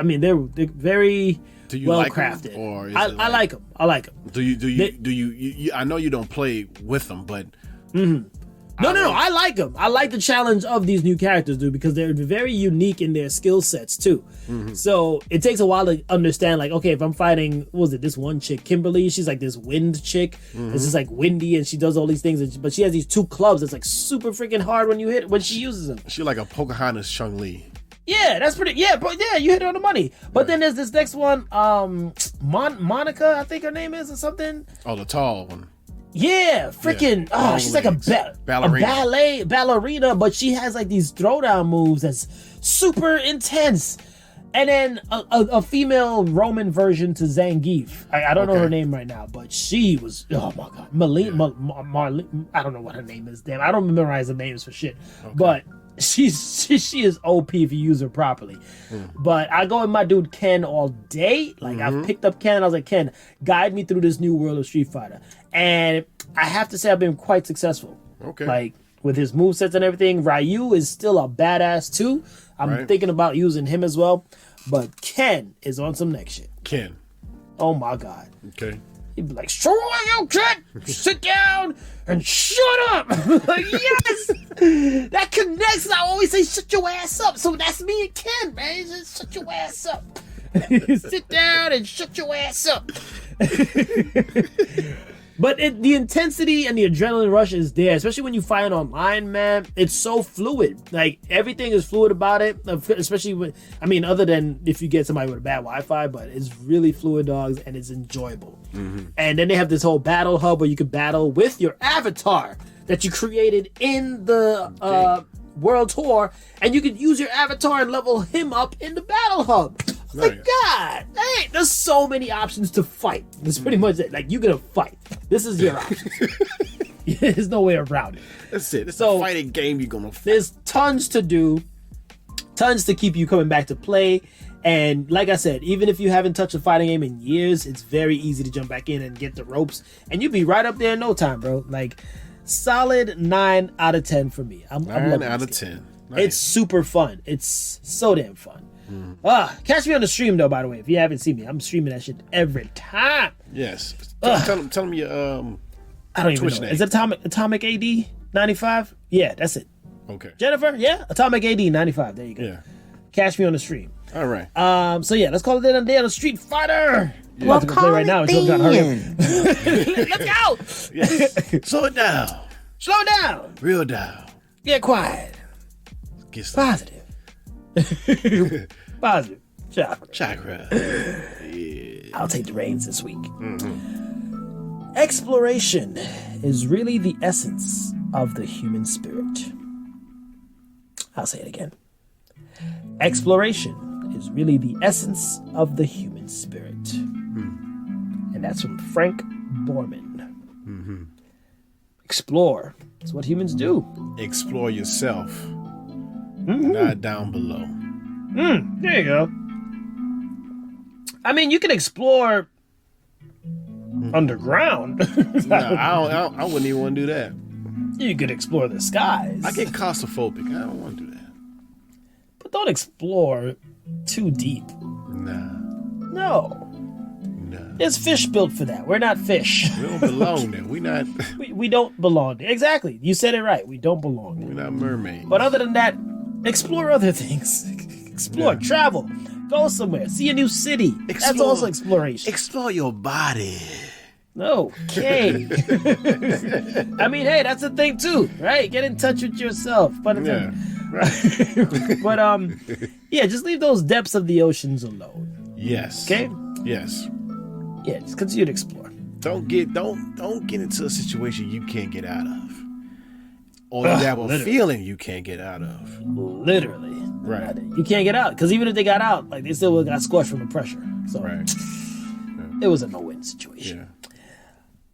mean, they're very well crafted. Or I like them. I like them. Do you? I know you don't play with them, but No, I like them. I like the challenge of these new characters, dude, because they're very unique in their skill sets too. So it takes a while to understand, like, okay, if I'm fighting, what was it, this one chick, Kimberly, she's like this wind chick. It's just like windy and she does all these things, but she has these 2 clubs that's like super freaking hard when she uses them. She like a Pocahontas Chun-Li. Yeah, that's pretty. Yeah, but yeah, you hit it on the money. But then there's this next one, Monica, I think her name is, or something. Oh, the tall one. Yeah, freaking. Oh, she's like a ballerina, but she has like these throwdown moves that's super intense. And then a female Roman version to Zangief. I don't know her name right now, but she was, oh my god, Marlene. I don't know what her name is. Damn, I don't memorize the names for shit. But she is OP if you use her properly. But I go with my dude Ken all day. Like I've picked up Ken. I was like, Ken, guide me through this new world of Street Fighter. And I have to say I've been quite successful. Okay. Like with his movesets and everything. Ryu is still a badass too. I'm thinking about using him as well. But Ken is on some next shit. Ken. Oh my God. Okay. He'd be like, "So are you, kid? Sit down and shut up." Like, yes, that connects. I always say, "Shut your ass up." So that's me and Ken, man. Just shut your ass up. Sit down and shut your ass up. But the intensity and the adrenaline rush is there, especially when you fight online, man. It's so fluid. Like, everything is fluid about it, especially when, I mean, other than if you get somebody with a bad Wi-Fi, but it's really fluid, dogs, and it's enjoyable. And then they have this whole battle hub where you can battle with your avatar that you created in the world tour, and you can use your avatar and level him up in the battle hub. Like, God, hey, there's so many options to fight. That's pretty much it. Like, you're gonna fight. This is your option. There's no way around it. That's it. It's a fighting game you're gonna fight. There's tons to do, tons to keep you coming back to play. And like I said, even if you haven't touched a fighting game in years, it's very easy to jump back in and get the ropes. And you'll be right up there in no time, bro. Like, solid 9 out of 10 for me. I'm 9 out of 10. Nice. It's super fun. It's so damn fun. Catch me on the stream though, by the way. If you haven't seen me, I'm streaming that shit every time. Yes. Tell them your I don't even Twitch know. name. Is it Atomic AD 95? Yeah, that's it. Okay. Jennifer, yeah? Atomic AD 95. There you go. Yeah. Catch me on the stream. All right. So yeah, let's call it a day on the Street Fighter. Yeah. Well, play right now. Hurry up. Let's go. Yes. Slow it down. Slow down. Real down. Get quiet. Get started. Positive. Positive. Chakra. I'll take the reins this week. Exploration is really the essence of the human spirit. I'll say it again. Exploration is really the essence of the human spirit. And that's from Frank Borman. Explore. It's what humans do. Explore yourself. Not down below. There you go. I mean, you can explore underground. No, I wouldn't even want to do that. You could explore the skies. I get claustrophobic. I don't want to do that. But don't explore too deep. Nah. No. There's fish built for that. We're not fish. We don't belong there. We not. We don't belong there. Exactly. You said it right. We don't belong there. We're not mermaids. But other than that, explore other things. Explore, travel, go somewhere, see a new city. That's also exploration. Explore your body. Okay. I mean, hey, that's the thing too, right? Get in touch with yourself. But Yeah. Right. but yeah, just leave those depths of the oceans alone. Yes. Okay? Yes. Yeah, just continue to explore. Don't get into a situation you can't get out of. Or you have a feeling you can't get out of. Literally. Right. You can't get out. Because even if they got out, like they still got squashed from the pressure. So it was a no-win situation. Yeah.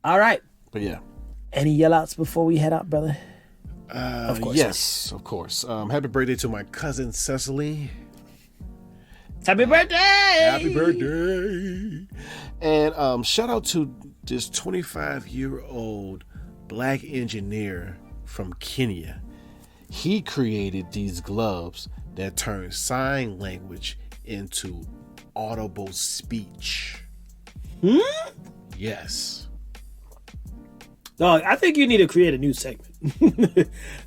All right. But yeah. Any yell-outs before we head out, brother? Of course. Yes, of course. Happy birthday to my cousin Cecily. Happy birthday! Happy birthday! And shout out to this 25-year-old black engineer from Kenya. He created these gloves that turn sign language into audible speech. Yes. Dog, I think you need to create a new segment.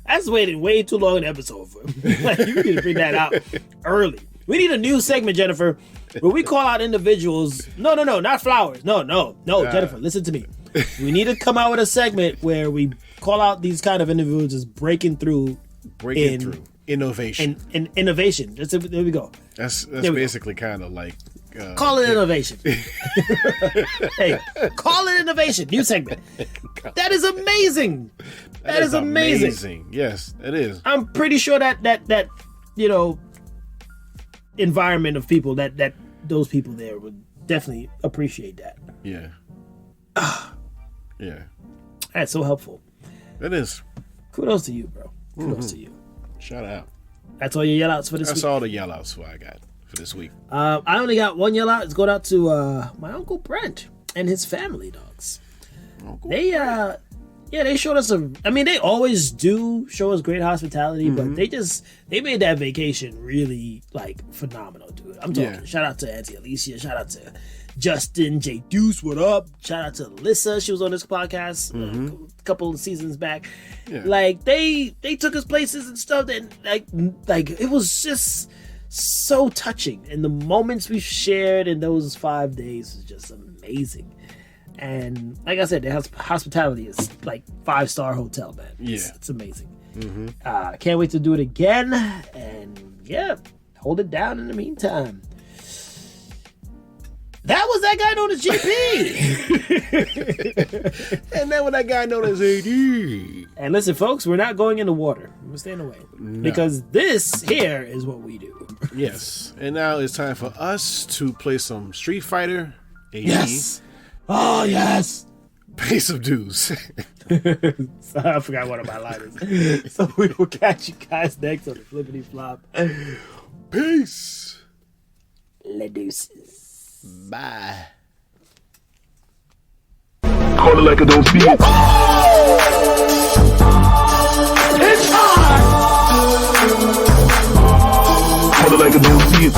That's waiting way too long an episode for. Like, you need to bring that out early. We need a new segment, Jennifer, where we call out individuals. No, not flowers. No, Jennifer, listen to me. We need to come out with a segment where we call out these kind of individuals as breaking through. Innovation. In innovation. There we go. That's basically kind of like... call it innovation. Hey, call it innovation. New segment. That is amazing. That is amazing. Yes, it is. I'm pretty sure that environment of people that those people there would definitely appreciate that. Yeah. Yeah. That's so helpful. It is. Kudos to you, bro. Kudos to you. Shout out. That's all your yell outs for this week? That's all the yell outs I got for this week. I only got one yell out. It's going out to my Uncle Brent and his family, dogs. They showed us they always do show us great hospitality, but they made that vacation really like phenomenal, dude. I'm talking shout out to Auntie Alicia, shout out to Justin, J Deuce, what up? Shout out to Alyssa, she was on this podcast a couple of seasons back. Yeah. Like they took us places and stuff that like it was just so touching, and the moments we shared in those 5 days was just amazing. And like I said, the hospitality is like 5-star hotel, man. It's amazing. Can't wait to do it again, and hold it down in the meantime. That was that guy known as GP. And that was that guy known as AD. And listen, folks, we're not going in the water. We're staying away. No. Because this here is what we do. Yes. And now it's time for us to play some Street Fighter. AD. Yes. Oh, yes. Pay some dues. So I forgot one of my liners. So we will catch you guys next on the Flippity Flop. Peace. Le deuces. Bye. Call it like I don't see it. It's time. Call it like I don't see it.